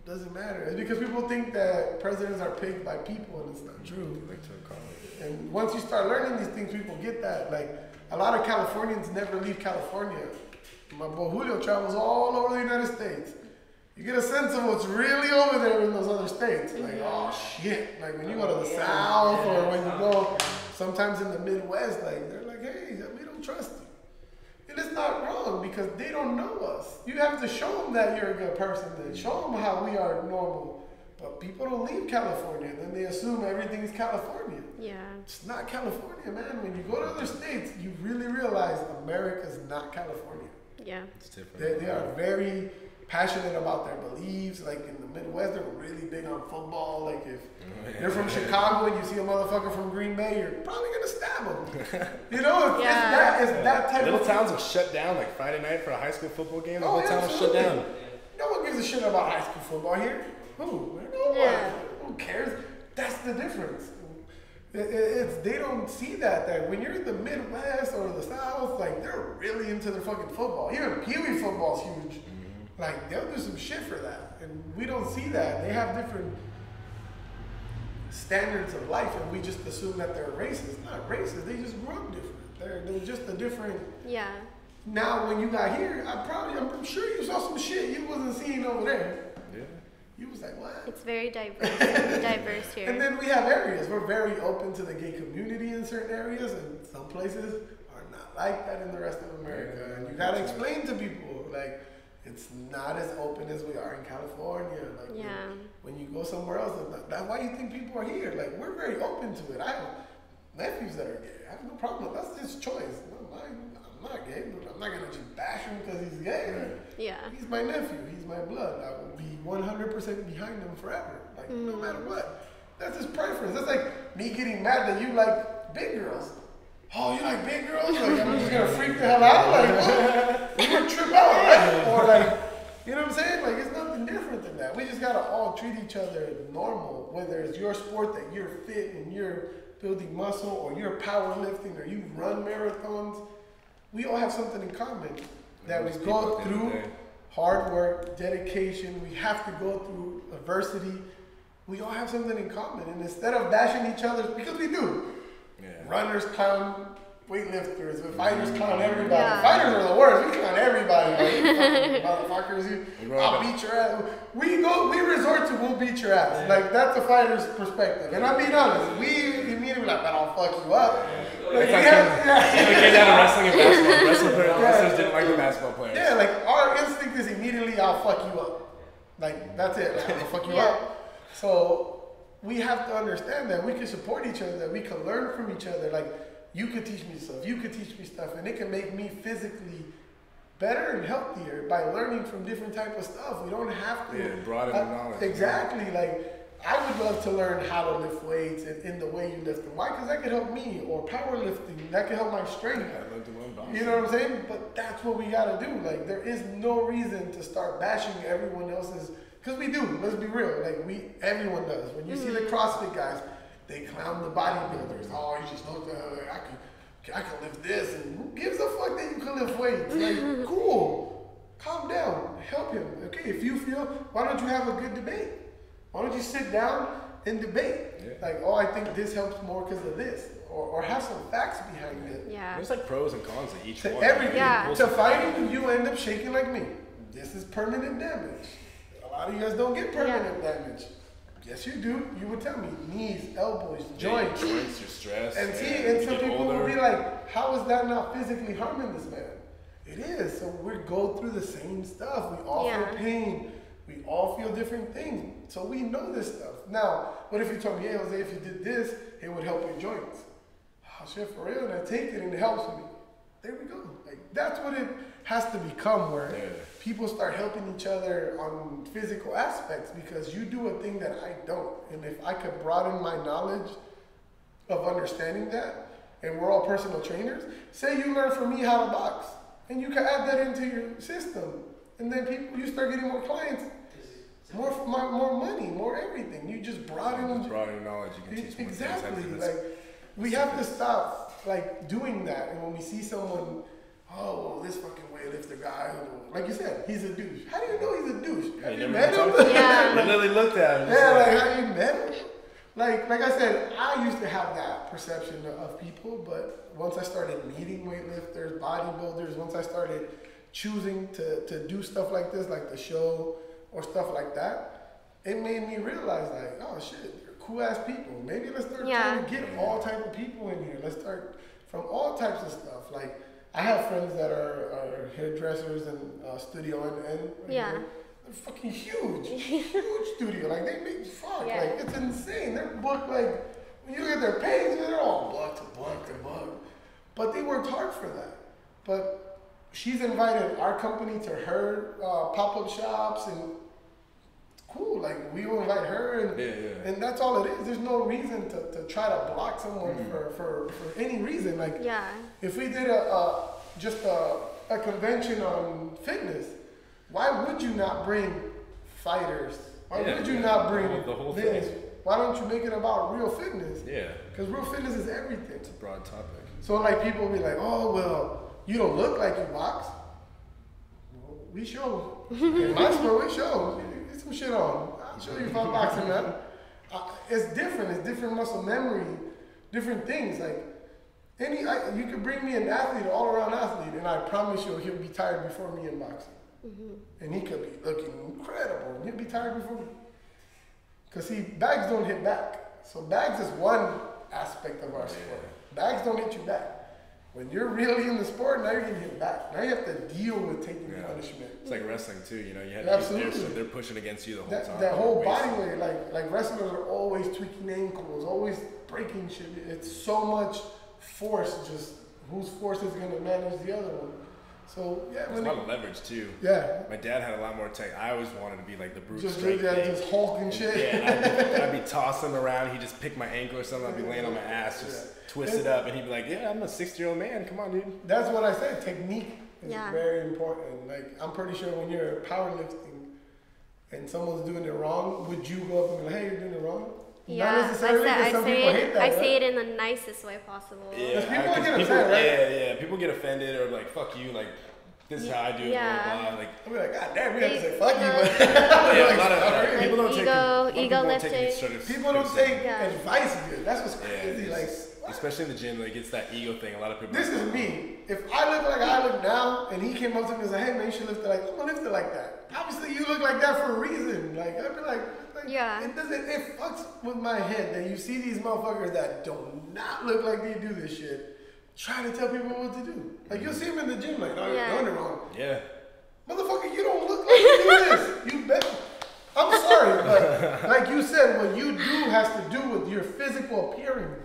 Doesn't matter. It's because people think that presidents are picked by people, and it's not true. And once you start learning these things, people get that. Like, a lot of Californians never leave California. My boy Julio travels all over the United States. You get a sense of what's really over there in those other states. Like, oh shit. Like when you go to the South or when you go sometimes in the Midwest, like they're like, hey, we don't trust you. And it's not wrong because they don't know us. You have to show them that you're a good person, then show them how we are normal. But people don't leave California, then they assume everything's California.
Yeah.
It's not California, man. When you go to other states, you really realize America's not California.
Yeah.
It's different.
They are very passionate about their beliefs. Like in the Midwest, they're really big on football. Like if you're from Chicago and you see a motherfucker from Green Bay, you're probably gonna stab him. You know, it's that type
Little
of
towns will shut down like Friday night for a high school football game. The whole town will shut
absolutely.
down.
No one gives a shit about high school football here. Who? No one. Who cares? That's the difference. They don't see that when you're in the Midwest or the South, like they're really into their fucking football. Even Pee Wee football's huge. Like they'll do some shit for that, and we don't see that. They have different standards of life, and we just assume that they're racist. Not racist. They just grew up different. They're just a different.
Yeah.
Now, when you got here, I'm sure you saw some shit you wasn't seeing over there.
Yeah.
You was like, what?
It's very diverse here.
And then we have areas. We're very open to the gay community in certain areas, and some places are not like that in the rest of America. And you gotta explain to people, like, it's not as open as we are in California. Like, when you go somewhere else, that's why you think people are here. Like, we're very open to it. I have nephews that are gay. I have no problem. That's his choice. I'm not gay, but I'm not gonna just bash him because he's gay.
Yeah.
He's my nephew. He's my blood. I will be 100% behind him forever. Like, no matter what. That's his preference. That's like me getting mad that you like big girls. Oh, you like big girls? Like, I'm just gonna freak the hell out? Like, oh, you're gonna trip out, right? Or like, you know what I'm saying? Like, it's nothing different than that. We just gotta all treat each other normal. Whether it's your sport that you're fit and you're building muscle, or you're powerlifting, or you run marathons, we all have something in common. That we go through hard work, dedication. We have to go through adversity. We all have something in common. And instead of bashing each other, because we do. Runners clown weightlifters, but fighters clown everybody.
Yeah.
Fighters are the worst. We clown everybody. Like, motherfuckers, I'll beat your ass. We resort to we'll beat your ass. Like, that's a fighter's perspective. And I'm being honest, we immediately like, I'll fuck you up. Like,
it came down to wrestling and basketball. Wrestlers didn't like the basketball players.
Yeah, like our instinct is immediately I'll fuck you up. Like, that's it. Like, I'll fuck you up. So we have to understand that we can support each other, that we can learn from each other. Like, you could teach me stuff, you could teach me stuff, and it can make me physically better and healthier by learning from different type of stuff. We don't have to.
Broaden the knowledge.
Exactly. Like, I would love to learn how to lift weights in the way you lift them. Why? Because that could help me. Or powerlifting, that could help my strength. You know what I'm saying? But that's what we gotta do. Like, there is no reason to start bashing everyone else's. Because we do, let's be real. Like, everyone does. When you see the CrossFit guys, They clown the bodybuilders. Oh, you just look I can lift this, and who gives a fuck that you can lift weights? Like, cool. Calm down. Help him. Okay, if you feel, why don't you have a good debate? Why don't you sit down and debate? Yeah. Like, oh, I think this helps more because of this. Or have some facts behind it.
Yeah.
There's like pros and cons to each one.
Everything.
Yeah.
To fighting, you end up shaking like me. This is permanent damage. A lot of you guys don't get permanent damage. Yes, you do. You would tell me knees, elbows, joints.
Joints, you're stressed.
And see, and some people will be like, how is that not physically harming this man? It is. So we go through the same stuff. We all feel pain. We all feel different things. So we know this stuff. Now, what if you told me, hey, Jose, if you did this, it would help your joints? Oh, shit, for real? And I take it and it helps me. There we go. Like, that's what it has to become, where people start helping each other on physical aspects, because you do a thing that I don't. And if I could broaden my knowledge of understanding that, and we're all personal trainers, say you learn from me how to box, and you can add that into your system, and then you start getting more clients, more money, more everything. You just broaden
knowledge. You can teach more
exactly. Like, we have to stop like doing that. And when we see someone, oh, well, this fucking weightlifter guy, like you said, he's a douche. How do you know he's a douche? Have you met him?
Yeah.
I literally looked at him.
Yeah, like, have you met him? Like I said, I used to have that perception of people, but once I started meeting weightlifters, bodybuilders, once I started choosing to do stuff like this, like the show or stuff like that, it made me realize, like, oh shit, they're cool ass people. Maybe let's start trying to get all type of people in here. Let's start from all types of stuff. Like, I have friends that are hairdressers and studio and they're fucking huge studio. Like, they make like it's insane. They're booked, like, when you look at their page, they're all booked to book. But they worked hard for that. But she's invited our company to her pop-up shops, and it's cool. Like, we will invite her, and that's all it is. There's no reason to try to block someone for any reason. Like, if we did just a convention on fitness, why would you not bring fighters? Why would you not bring
the whole
this?
thing?
Why don't you make it about real fitness?
Yeah.
Because real fitness is everything.
It's a broad topic.
So, like, people will be like, oh, well, you don't look like you box. Well, we show. In my sport, we show. Get some shit on. I'll show you if I'm boxing, man. It's different. It's different muscle memory, different things. Like, you could bring me an athlete, an all-around athlete, and I promise you he'll be tired before me in boxing. And he could be looking incredible, and he'll be tired before me. Because, see, bags don't hit back. So bags is one aspect of our sport. Bags don't hit you back. When you're really in the sport, now you're getting hit back. Now you have to deal with taking punishment.
It's like wrestling too, you know. You have
Absolutely.
They're pushing against you the whole time.
That whole body weight, like wrestlers are always tweaking ankles, always breaking shit. It's so much force. Just whose force is going to manage the other one. So
there's a lot of leverage too.
Yeah.
My dad had a lot more tech. I always wanted to be like the brute
just
strength thing.
Just Hulk and shit.
Yeah, I'd be tossing around. He'd just pick my ankle or something. I'd be laying on my ass, just twist it up, and he'd be like, "Yeah, I'm a 60-year-old man. Come on, dude."
That's what I said. Technique is very important. Like, I'm pretty sure when you're powerlifting and someone's doing it wrong, would you go up and be like, "Hey, you're doing it wrong"?
Yeah, I say it in the nicest way possible.
Yeah,
people get upset, right?
Yeah. People get offended or like, "Fuck you," like, this is how I do it. Blah, blah. Like,
I'm like, God damn, we have to say "fuck you," but
a lot of people don't
ego lifting.
People don't take advice good. That's what's crazy. Like,
especially in the gym, like, it's that ego thing. A lot of people.
This is me. If I look like I look now, and he came up to me and said, "Hey man, you should lift it like," I'm gonna lift it like that. Obviously, you look like that for a reason. Like, I'd be like, it fucks with my head that you see these motherfuckers that do not look like they do this shit, trying to tell people what to do. Like, you'll see them in the gym, like, "No, you're doing it wrong."
Yeah.
Motherfucker, you don't look like you do this. You bet. I'm sorry, but like you said, what you do has to do with your physical appearance.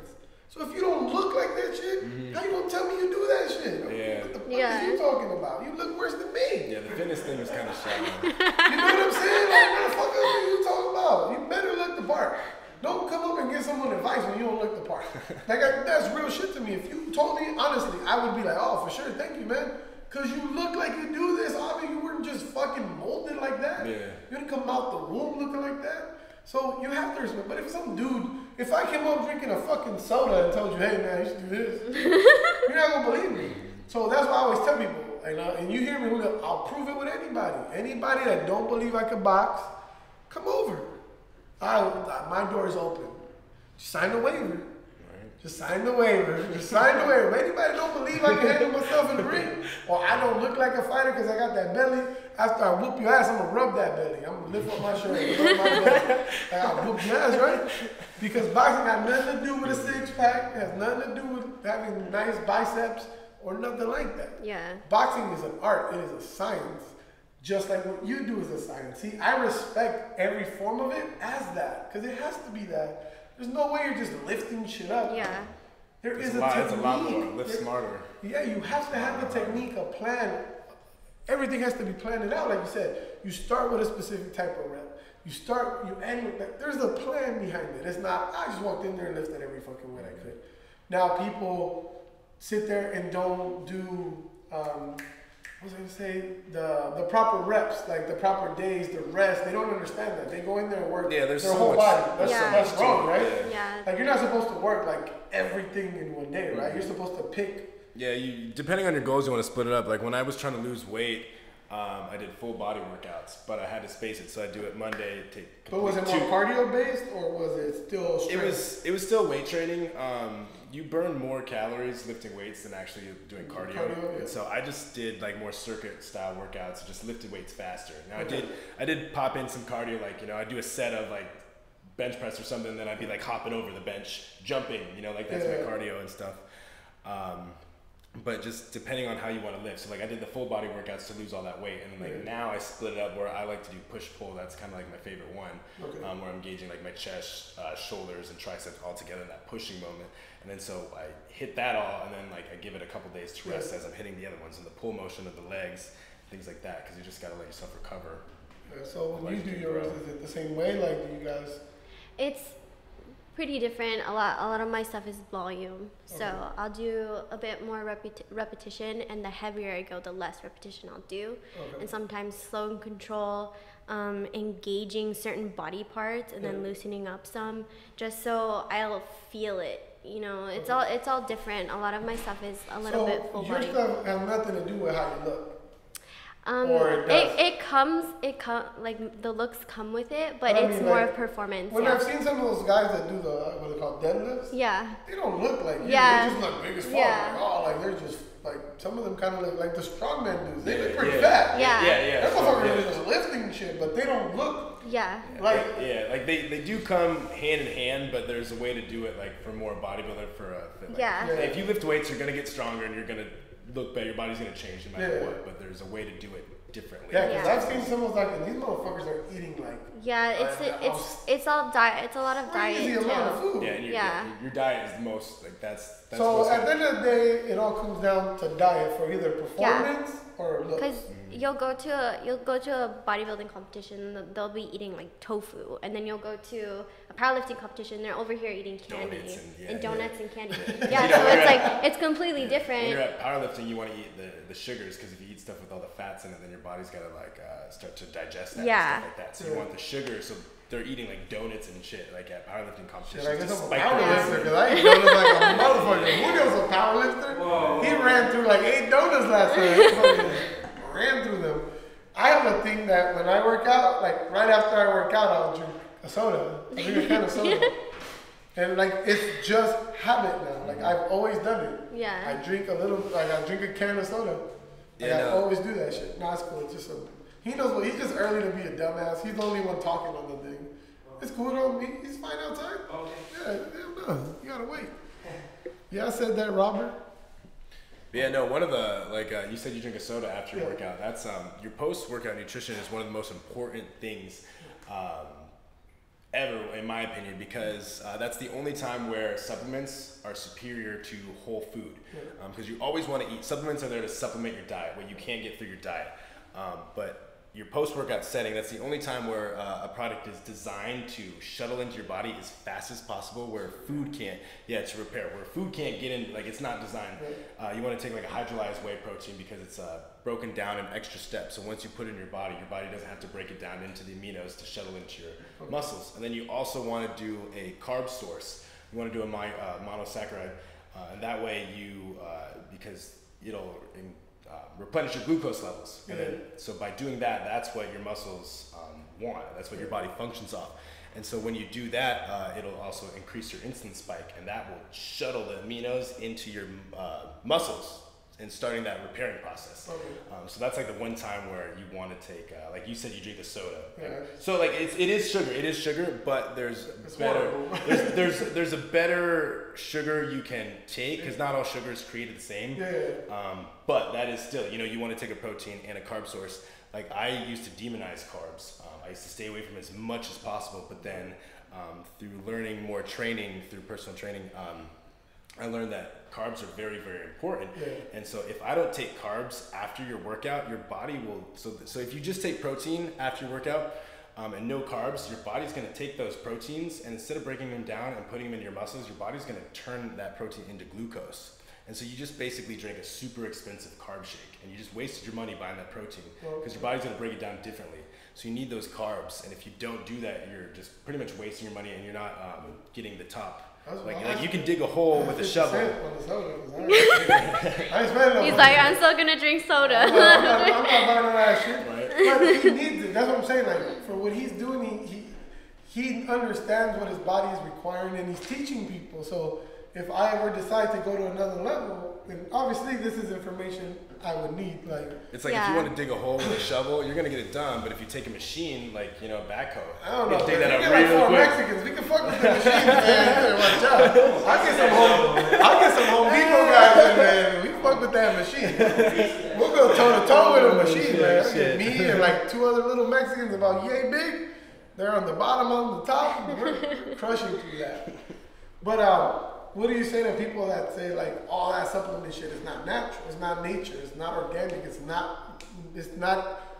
So if you don't look like that shit, how you gonna tell me you do that shit?
Yeah.
What the fuck are you talking about? You look worse than me.
Yeah, the fitness thing is kind of shallow.
You know what I'm saying? Like, what the fuck are you talking about? You better look the part. Don't come up and give someone advice when you don't look the part. Like, that's real shit to me. If you told me honestly, I would be like, "Oh, for sure, thank you, man." Because you look like you do this. Obviously, you weren't just fucking molded like that.
Yeah.
You didn't come out the womb looking like that. So you have to respect. But if some dude if I came home drinking a fucking soda and told you, hey man, you should do this, you're not gonna believe me. So that's why I always tell people, and you hear me, I'll prove it with anybody. Anybody that don't believe I can box, come over. My door is open. Just sign the waiver. Just sign the waiver. Just sign the waiver. If anybody don't believe I can handle myself in the ring, or I don't look like a fighter because I got that belly, after I whoop your ass, I'm going to rub that belly. I'm going to lift up my shirt, rub my belly. I'll whoop your ass, right? Because boxing got nothing to do with a six-pack. It has nothing to do with having nice biceps or nothing like that.
Yeah.
Boxing is an art. It is a science. Just like what you do is a science. See, I respect every form of it as that, because it has to be that. There's no way you're just lifting shit up.
Yeah.
There is a technique.
It's a lot more. Lift smarter.
Yeah, you have to have a technique, a plan. Everything has to be planned out. Like you said, you start with a specific type of rep. You end with that. There's a plan behind it. It's not, I just walked in there and lifted every fucking way I could. Now people sit there and don't do, what was I gonna say? The proper reps, like the proper days, the rest. They don't understand that. They go in there and work their whole body. That's wrong, right?
Yeah.
Like you're not supposed to work like everything in one day, right? You're supposed to pick.
Yeah, depending on your goals, you want to split it up. Like when I was trying to lose weight, I did full body workouts, but I had to space it. So I do it Monday.
But was it more cardio based or was it still strength?
It was still weight training. You burn more calories lifting weights than actually doing cardio.
Yeah.
And so I just did like more circuit style workouts, just lifted weights faster. Now I did pop in some cardio, like, I do a set of like bench press or something, then I'd be like hopping over the bench, jumping, like that's my cardio and stuff. But just depending on how you want to lift. So like I did the full body workouts to lose all that weight, and like now I split it up where I like to do push pull. That's kind of like my favorite one, where I'm engaging like my chest, shoulders, and triceps all together in that pushing moment. And then so I hit that all, and then like I give it a couple days to rest as I'm hitting the other ones, and the pull motion of the legs, things like that, because you just gotta let yourself recover.
Yeah, so when you do yours, is it the same way? Like, do you guys?
It's pretty different. A lot of my stuff is volume, so I'll do a bit more repetition, and the heavier I go, the less repetition I'll do. And sometimes slow and control, engaging certain body parts, and then loosening up some, just so I'll feel it. It's all different. A lot of my stuff is a little bit full body.
Your stuff has nothing to do with how you look.
It comes like the looks come with it, but it's more like, performance.
When I've seen some of those guys that do the what they call deadlifts, they don't look like you. They just look big as fuck. Like they're just like some of them kind of look like the strongman dudes. They look pretty fat. They're motherfuckers just lifting shit, but they don't look. Like
they do come hand in hand, but there's a way to do it like for more bodybuilder if you lift weights, you're gonna get stronger and you're gonna look better, your body's gonna change no matter what, but there's a way to do it differently.
Because I've seen some of like, these motherfuckers are eating like.
It's all diet. It's a lot of diet.
Crazy amount of food.
Your diet is the most like that's.
So at the end of the day, it all comes down to diet for either performance or looks.
Because you'll go to a bodybuilding competition, they'll be eating like tofu, and then you'll go to a powerlifting competition, they're over here eating candy and donuts and candy. So it's like it's completely different.
When you're at powerlifting, you want to eat the sugars, because if you eat stuff with all the fats in it, then your body's gotta like start to digest that and stuff like that. So you want the sugar. So they're eating like donuts and shit like at powerlifting competitions.
I guess I'm a powerlifter because I eat donuts like a motherfucker. Julio's a powerlifter. Whoa. He ran through like 8 donuts last night. Ran through them. I have a thing that when I work out, like right after I work out, I'll drink a soda. I drink a can of soda. And like it's just habit now. Like I've always done it. I drink a little, like I drink a can of soda. Like I always do that shit. No, it's cool. It's just he knows what, he's just early to be a dumbass. He's the only one talking on the thing. It's cool though. He's fine outside. Yeah, no, you gotta wait. Yeah, I said that, Robert.
Yeah, no, one of the, like, you said you drink a soda after your workout. That's, your post-workout nutrition is one of the most important things ever, in my opinion, because that's the only time where supplements are superior to whole food. Because you always want to eat, supplements are there to supplement your diet, what you can't get through your diet. But your post-workout setting, that's the only time where a product is designed to shuttle into your body as fast as possible, where food can't, to repair, where food can't get in, like it's not designed. You want to take like a hydrolyzed whey protein because it's broken down in extra steps. So once you put it in your body doesn't have to break it down into the aminos to shuttle into your muscles. And then you also want to do a carb source. You want to do a monosaccharide, and that way you, because it'll replenish your glucose levels. And then, so by doing that, that's what your muscles want. That's what your body functions off. And so when you do that, it'll also increase your insulin spike, and that will shuttle the aminos into your muscles and starting that repairing process. So that's like the one time where you want to take, like you said, you drink the soda. So like it is sugar, but there's better. There's a better sugar you can take, because not all sugar is created the same. But that is still, you want to take a protein and a carb source. Like I used to demonize carbs. I used to stay away from as much as possible, but then through learning more training, through personal training, I learned that carbs are very, very important. And so if I don't take carbs after your workout, your body will, so if you just take protein after your workout and no carbs, your body's going to take those proteins, and instead of breaking them down and putting them into your muscles, your body's going to turn that protein into glucose. And so you just basically drink a super expensive carb shake, and you just wasted your money buying that protein, because your body's going to break it down differently. So you need those carbs, and if you don't do that, you're just pretty much wasting your money, and you're not getting the top. Like you can dig a hole with a shovel.
He's like, I'm still gonna drink soda.
I'm not buying all that shit. But he needs it. That's what I'm saying. Like for what he's doing, he understands what his body is requiring, and he's teaching people. So if I ever decide to go to another level, then obviously this is information I would need. Like
it's like if you want to dig a hole with a shovel, you're gonna get it done. But if you take a machine, like backhoe,
I don't know.
Dig that
we
out
get like
real
4
quick.
Mexicans. We can fuck with the machines, man. Watch out. I'll get some Home Depot guys in there. We fuck with that machine. We'll go toe to toe with a machine, man. I'll get me and like 2 other little Mexicans about yay big. They're on the bottom, on the top. And we're crushing through that. But what do you say to people that say like all that supplement shit is not natural, it's not nature, it's not organic, it's not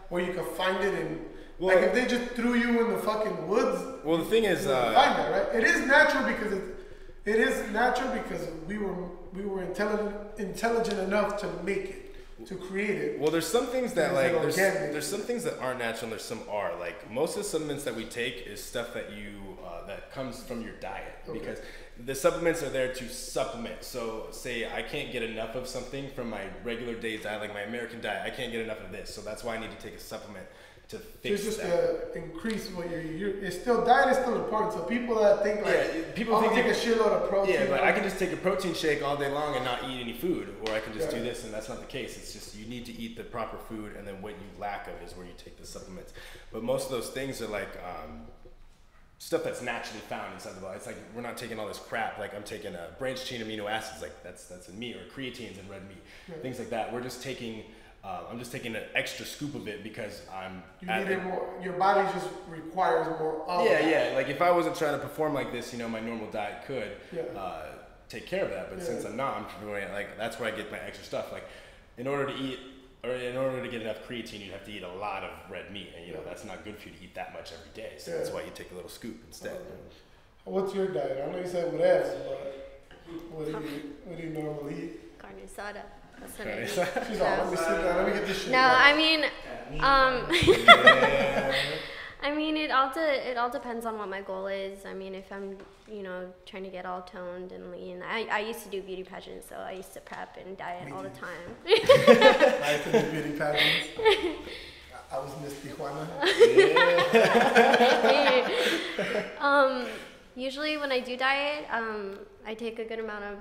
where you can find it in, like if they just threw you in the fucking woods.
Well, the thing is,
find that, right? It is natural because we were intelligent enough to make it. To create it.
Well, there's some things that like there's some things that aren't natural and there's some are. Like most of the supplements that we take is stuff that that comes from your diet, because the supplements are there to supplement. So say I can't get enough of something from my regular day's diet, like my American diet, I can't get enough of this, so that's why I need to take a supplement to fix
just
that.
Increase what it's still, diet is still important. So people that think like,
people think
take a shitload of protein.
Yeah, but I can just take a protein shake all day long and not eat any food, or I can just do this, and that's not the case. It's just you need to eat the proper food, and then what you lack of is where you take the supplements. But most of those things are like stuff that's naturally found inside the body. It's like we're not taking all this crap. Like I'm taking branched chain amino acids, like that's in meat, or creatines in red meat, things like that. We're just taking. I'm just taking an extra scoop of it because you need it more.
Your body just requires more of it.
Yeah. Like if I wasn't trying to perform like this, my normal diet could take care of that. But since I'm not, I'm doing it. Like that's where I get my extra stuff. Like in order to get enough creatine, you have to eat a lot of red meat, and that's not good for you to eat that much every day. So that's why you take a little scoop instead.
What's your diet? I know you said with F's, but what do you normally eat?
Carne asada. That's what
She's all, let me sit down, let me get this shit.
No,
right.
I mean, I mean, it all depends on what my goal is. I mean, if I'm, trying to get all toned and lean. I used to do beauty pageants, so I used to prep and diet all the time.
I used to do beauty pageants. I was Miss Tijuana.
Usually when I do diet, I take a good amount of,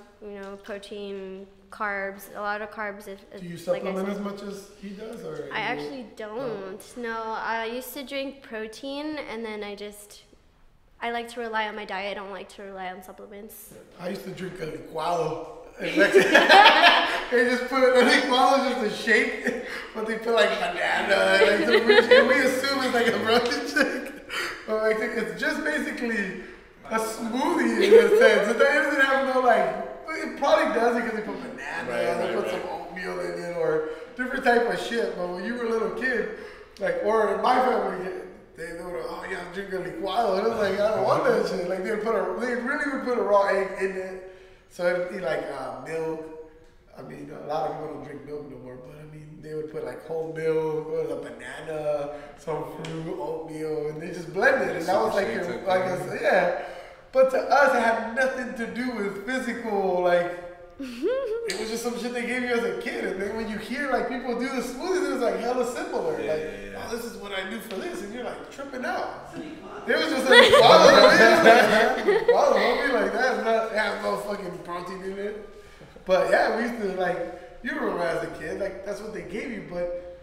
protein, carbs, a lot of carbs.
Do you supplement as much as he does? Or
I actually don't. No, I used to drink protein, and then I like to rely on my diet. I don't like to rely on supplements.
I used to drink a licuado. They just put a licuado just a shake, but they put like banana and we assume it's like a protein shake. But I think it's just basically a smoothie in a sense. It doesn't have no it probably does it because they put banana, they put some oatmeal in it or different type of shit. But when you were a little kid, Like, or in my family, they would, oh yeah, I'm drinking licuado. And it was like, I don't want that shit. Like, they really would put a raw egg in it. So it'd be like milk. I mean, a lot of people don't drink milk no more, but I mean, they would put like whole milk, a banana, some fruit, oatmeal, and they just blend it. And that was like, yeah. But to us, it had nothing to do with physical, like, it was just some shit they gave you as a kid. And then when you hear like people do the smoothies, it was like hella similar. Oh, this is what I do for this. And you're like tripping out. It was just like, don't be like that. It has no fucking protein in it. But yeah, we used to like, you remember as a kid, like that's what they gave you. But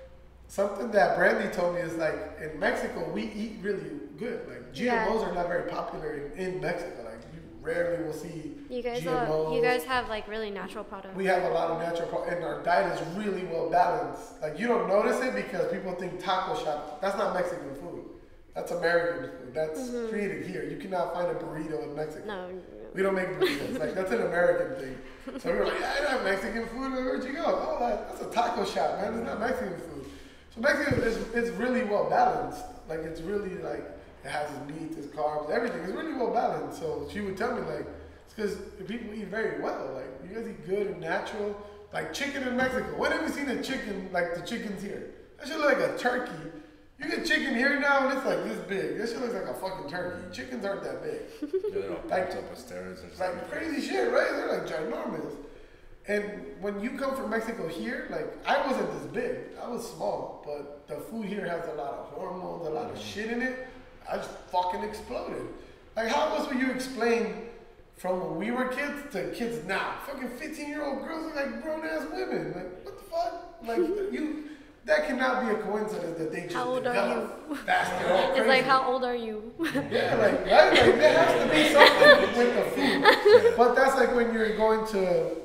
something that Brandy told me is like in Mexico, we eat really good. Like GMOs are not very popular in Mexico. Like you rarely will see GMOs.
You guys have like really natural products.
We have a lot of natural products, and our diet is really well balanced. Like you don't notice it because people think taco shop. That's not Mexican food. That's American food. That's created here. You cannot find a burrito in Mexico.
No.
We don't make burritos. Like that's an American thing. So we were like, yeah, I have Mexican food. Where'd you go? Oh, that's a taco shop, man. It's not Mexican food. So Mexican it's really well balanced. Like it's really like it has its meat, its carbs, everything. It's really well balanced. So she would tell me like it's because people eat very well. Like you guys eat good and natural. Like chicken in Mexico. When have you seen a chicken like the chickens here? That should look like a turkey. You get chicken here now and it's like this big. This shit looks like a fucking turkey. Chickens aren't that big.
They're all pumped up with steroids and stuff.
Like crazy shit, right? They're like ginormous. And when you come from Mexico here, like I wasn't this big. I was small, but the food here has a lot of hormones, a lot of shit in it. I just fucking exploded. Like how else would you explain from when we were kids to kids now? Fucking 15-year-old girls look like grown-ass women. Like what the fuck? Like that cannot be a coincidence that they just
how old are you?
Faster.
It's like how old are you?
Yeah, like right? Like there has to be something with the food. But that's like when you're going to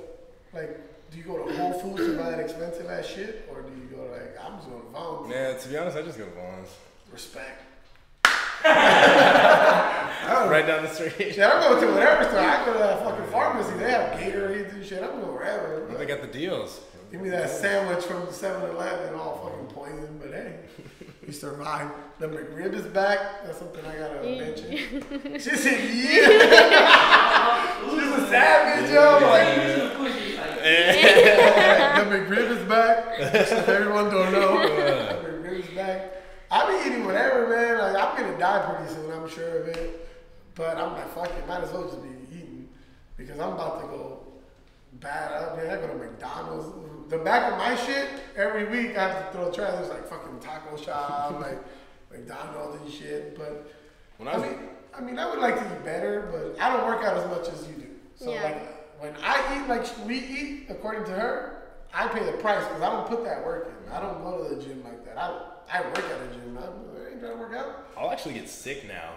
like, do you go to Whole Foods to buy that expensive ass shit, or do you go to like I'm just going to Vaughn's?
Yeah, to be honest, I just go to Vaughn's.
Respect.
Right down the street.
Yeah, I'm going to whatever store. I go to that fucking pharmacy. They have Gatorades and shit. I'm going wherever.
They got the deals.
Give me that sandwich from 7-Eleven, all fucking poison, but hey, we survived. The McRib is back. That's something I gotta mention. She said, yeah. She's a savage, yo. The McRib is back. Just if everyone don't know, the McRib is back. I be eating whatever, man. Like I'm gonna die pretty soon, I'm sure of it. But I'm like, fuck it, might as well just be eating because I'm about to go bad up, man. I go to McDonald's. The back of my shit, every week I have to throw trash. There's like fucking taco shop, like McDonald's and shit. But I mean, I would like to eat better, but I don't work out as much as you do. So like when I eat like we eat, according to her, I pay the price because I don't put that work in. I don't go to the gym like that. I work at a gym. I ain't trying to work out.
I'll actually get sick now.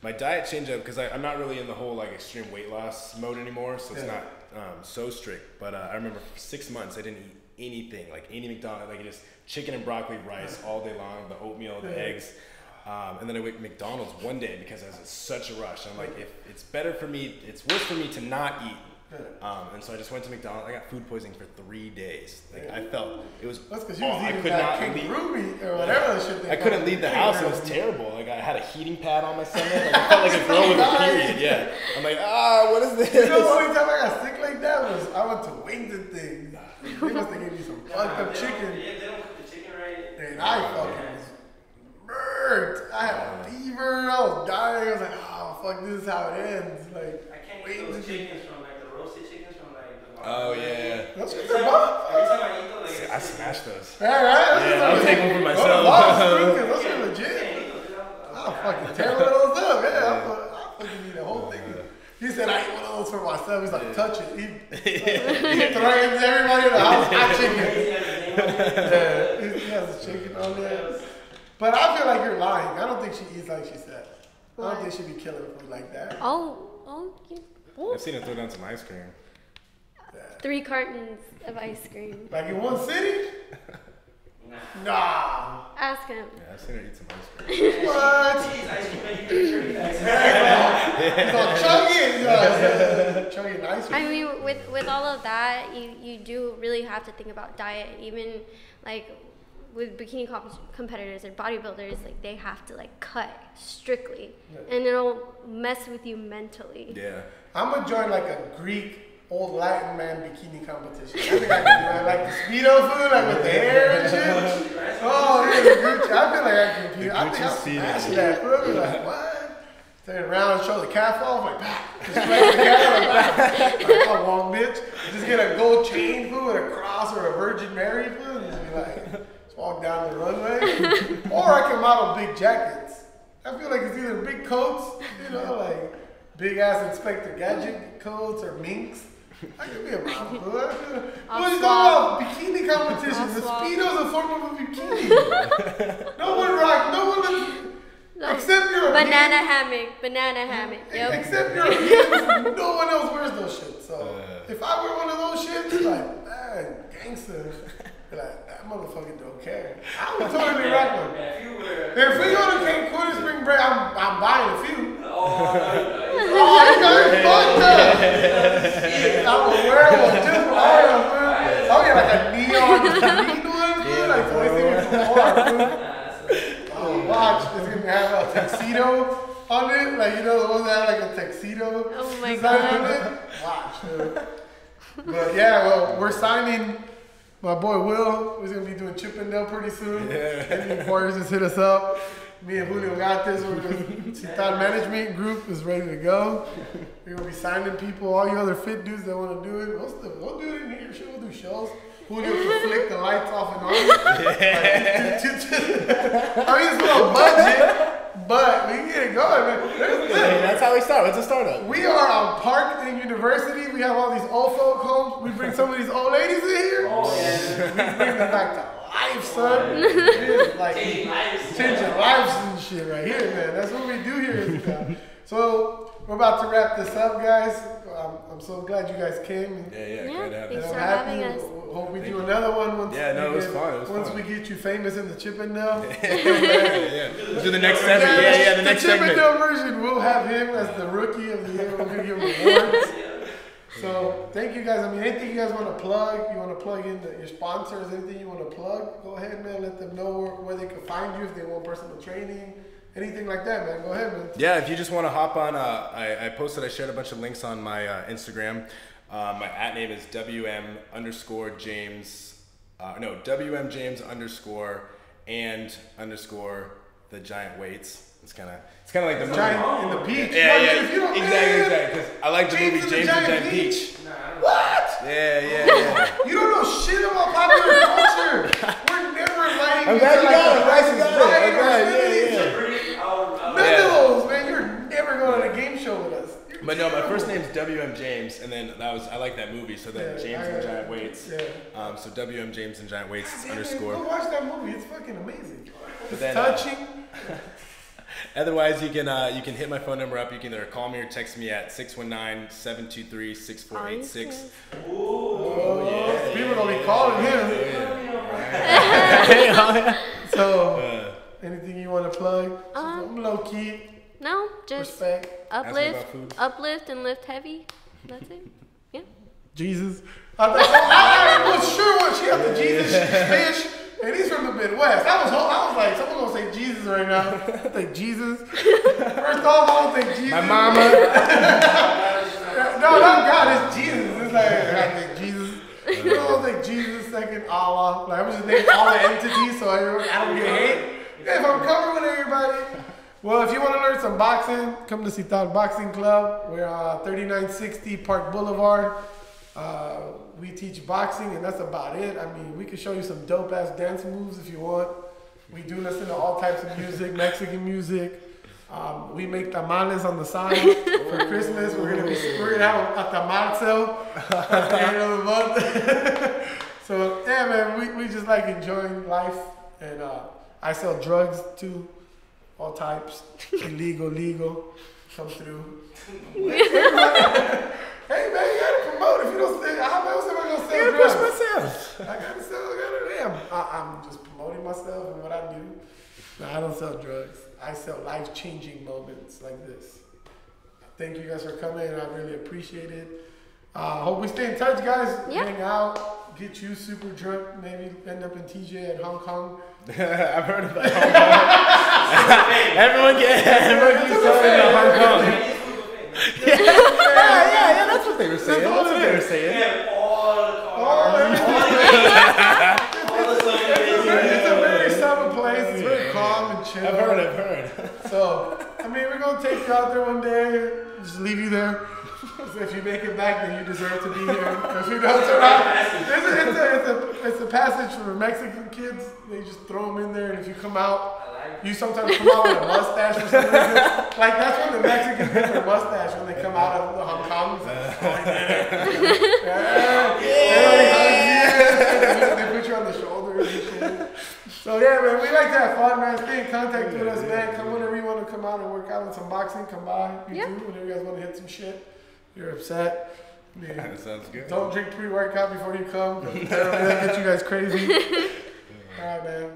My diet changed up because I'm not really in the whole like extreme weight loss mode anymore, so it's not so strict. But I remember for 6 months I didn't eat anything, like any McDonald's, like just chicken and broccoli rice all day long, the oatmeal, the eggs. And then I went to McDonald's one day because I was in such a rush. I'm like, if it's better for me, it's worse for me to not eat. And so I just went to McDonald's. I got food poisoning for 3 days. Like I felt it was.
That's because you was eating that kangaroo meat or whatever that shit.
I couldn't leave the house. It was terrible. Like I had a heating pad on my stomach. Like I felt like a girl with a period. Yeah. I'm like, what is this?
You know, the only time I got sick like that was I went to Wings and Things. They must have gave me some fucked up chicken.
Yeah, they don't cook the chicken right.
And I fucking was burnt. I had a fever. I was dying. I was like, oh fuck, this is how it ends. Like
I can't eat those chickens from like the roasted chickens from like the
Oh yeah.
Those
every
shits are bomb.
time I eat them, like
I smashed those.
Yeah, right?
Yeah, I'll take one for myself.
Those are legit. I'll fucking tear one of those up. Yeah, I'll fucking eat the whole thing. He said, I eat one of those for myself. He's like, touch it. He threatens everybody in the house. I chicken. Yeah, he has a chicken on there. But I feel like you're lying. I don't think she eats like she said. I don't think she'd be killing food like that.
I've seen her throw down some ice cream.
3 cartons of ice cream.
Like in one city? Nah.
Ask him.
Yeah, I've seen her eat some ice cream.
What? He's all chuggy. Chuggy ice cream.
I mean, with all of that, you do really have to think about diet. Even like with bikini competitors and bodybuilders, like they have to like cut strictly, and it'll mess with you mentally.
Yeah.
I'm gonna join like a Greek old Latin man bikini competition. I think I can do it. Like the Speedo food, like with the hair and shit. Oh, yeah, the Gucci. I feel like I can compete. I think I'll smash that. Bro. Be like, what? Turn around, show the calf off, like, bah. Just flex the calf, like, bah. Like, long bitch. Just get a gold chain food with a cross or a Virgin Mary food, and just be like, just walk down the runway. Or I can model big jackets. I feel like it's either big coats, you know, like big ass Inspector Gadget coats or minks. I could be a model. What are you talking about? Bikini competition. The Speedo's a form of a bikini. No one except
Banana hammock. Yep.
Except Europeans, no one else wears those shit. So if I wear one of those shits, like, man, gangster. Like, that motherfucker don't care. I would totally rock one. If we go to Cancun and spring break, I'm buying a few. Oh, you guys fucked up. I will wear one just for oil, man. I'll get like a neon green one, food, like so they see me from oil, watch, it's gonna have a tuxedo on it, like you know the ones that have like a tuxedo.
Oh my
design on it. Watch, man. But yeah, well, we're signing. My boy Will, he's gonna be doing Chippendale pretty soon. Any warriors just hit us up. Me and Julio got this. We're the Citar management group is ready to go. We're gonna be signing people. All you other fit dudes that want to do it, we'll do it in here. Sure, we'll do shows. Julio can flick the lights off and on. I mean, it's a little budget, but we can get it going, man.
That's how we start. It's a startup.
We are on Park and University. We have all these old folk homes. We bring some of these old ladies in here. We bring them back to life, son. It's like changing lives and shit right here, man. That's what we do here. So we're about to wrap this up, guys. I'm so glad you guys came.
Yeah, glad to have you.
Thanks for having us.
Hope we do another one once.
It was fun.
Once we get you famous in the Chippendale.
Do the next segment. The next segment.
The Chippendale version, we'll have him as the rookie of the year. We're gonna give him awards. So thank you guys. I mean, anything you guys want to plug? You want to plug in your sponsors? Anything you want to plug? Go ahead, man. Let them know where they can find you if they want personal training. Anything like that, man. Go ahead, man.
Yeah, if you just want to hop on, I shared a bunch of links on my Instagram. My @ name is WM_James. WM James _ the giant weights. It's kind of like the movie.
Giant in the Peach.
Yeah. Exactly. Because I like the movie James and the Giant Peach.
What?
Yeah.
You don't know shit about popular culture. We're never inviting
I'm
you
glad
to
you
like
got
the
it.
Price is Right or None of those, man. You're never going to a game show with us.
But no, my first name's WM James, and then I like that movie, so then James and Giant Weights.
Yeah.
So WM James and Giant Weights _
Go watch that movie. It's fucking amazing. It's
then,
touching.
Otherwise, you can hit my phone number up. You can either call me or text me at 619-723-6486.
Oh, yeah. People gonna be calling him. So, anything you want to plug? I'm low key.
No, just
respect.
uplift and lift heavy. That's it. Yeah.
Jesus. I was sure what she had the Jesus fish. And he's from the Midwest. I was like, someone gonna say Jesus right now. I think Jesus. First off, I don't think Jesus.
My mama.
No, not God. It's Jesus. It's like I think Jesus. I don't think Jesus. Second, Allah. Like I'm just naming all the entities so I don't get hate. Yeah, if I'm covering with everybody. Well, if you want to learn some boxing, come to Citar Boxing Club. We're 3960 Park Boulevard. We teach boxing, and that's about it. I mean, we can show you some dope-ass dance moves if you want. We do listen to all types of music, Mexican music. We make tamales on the side for Christmas. We're gonna have a tamal sale at the end of the month. So yeah, man, we just like enjoying life, and I sell drugs too, all types, illegal, legal, come through. Hey man, you gotta promote. If you don't say, how else am I gonna sell drugs?
Myself.
I gotta sell. I'm just promoting myself and what I do. No, I don't sell drugs. I sell life-changing moments like this. Thank you guys for coming. I really appreciate it. Hope we stay in touch, guys.
Yeah.
Hang out. get you super drunk, maybe end up in TJ at Hong Kong.
I've heard about Hong Kong. everyone keeps talking about Hong Kong. Yeah, that's what they were saying. That's what they were saying.
It's a very summer place. It's very calm and chill.
I've heard.
So, I mean, we're going to take you out there one day, just leave you there. So if you make it back, then you deserve to be here. If you don't turn out, it's a passage for Mexican kids. They just throw them in there, and if you come out, you sometimes come out with a mustache or something. Like that's when the Mexicans get their mustache when they come out of the Hong Kong. They put you on the shoulders and shit. So yeah, man, we like to have fun, man. Stay in contact with us, man. Come whenever you want to come out and work out with some boxing. Come by. You too. Whenever you guys want to hit some shit. You're upset.
That sounds good.
Don't drink pre-workout before you come. That'll get you guys crazy. All right, man.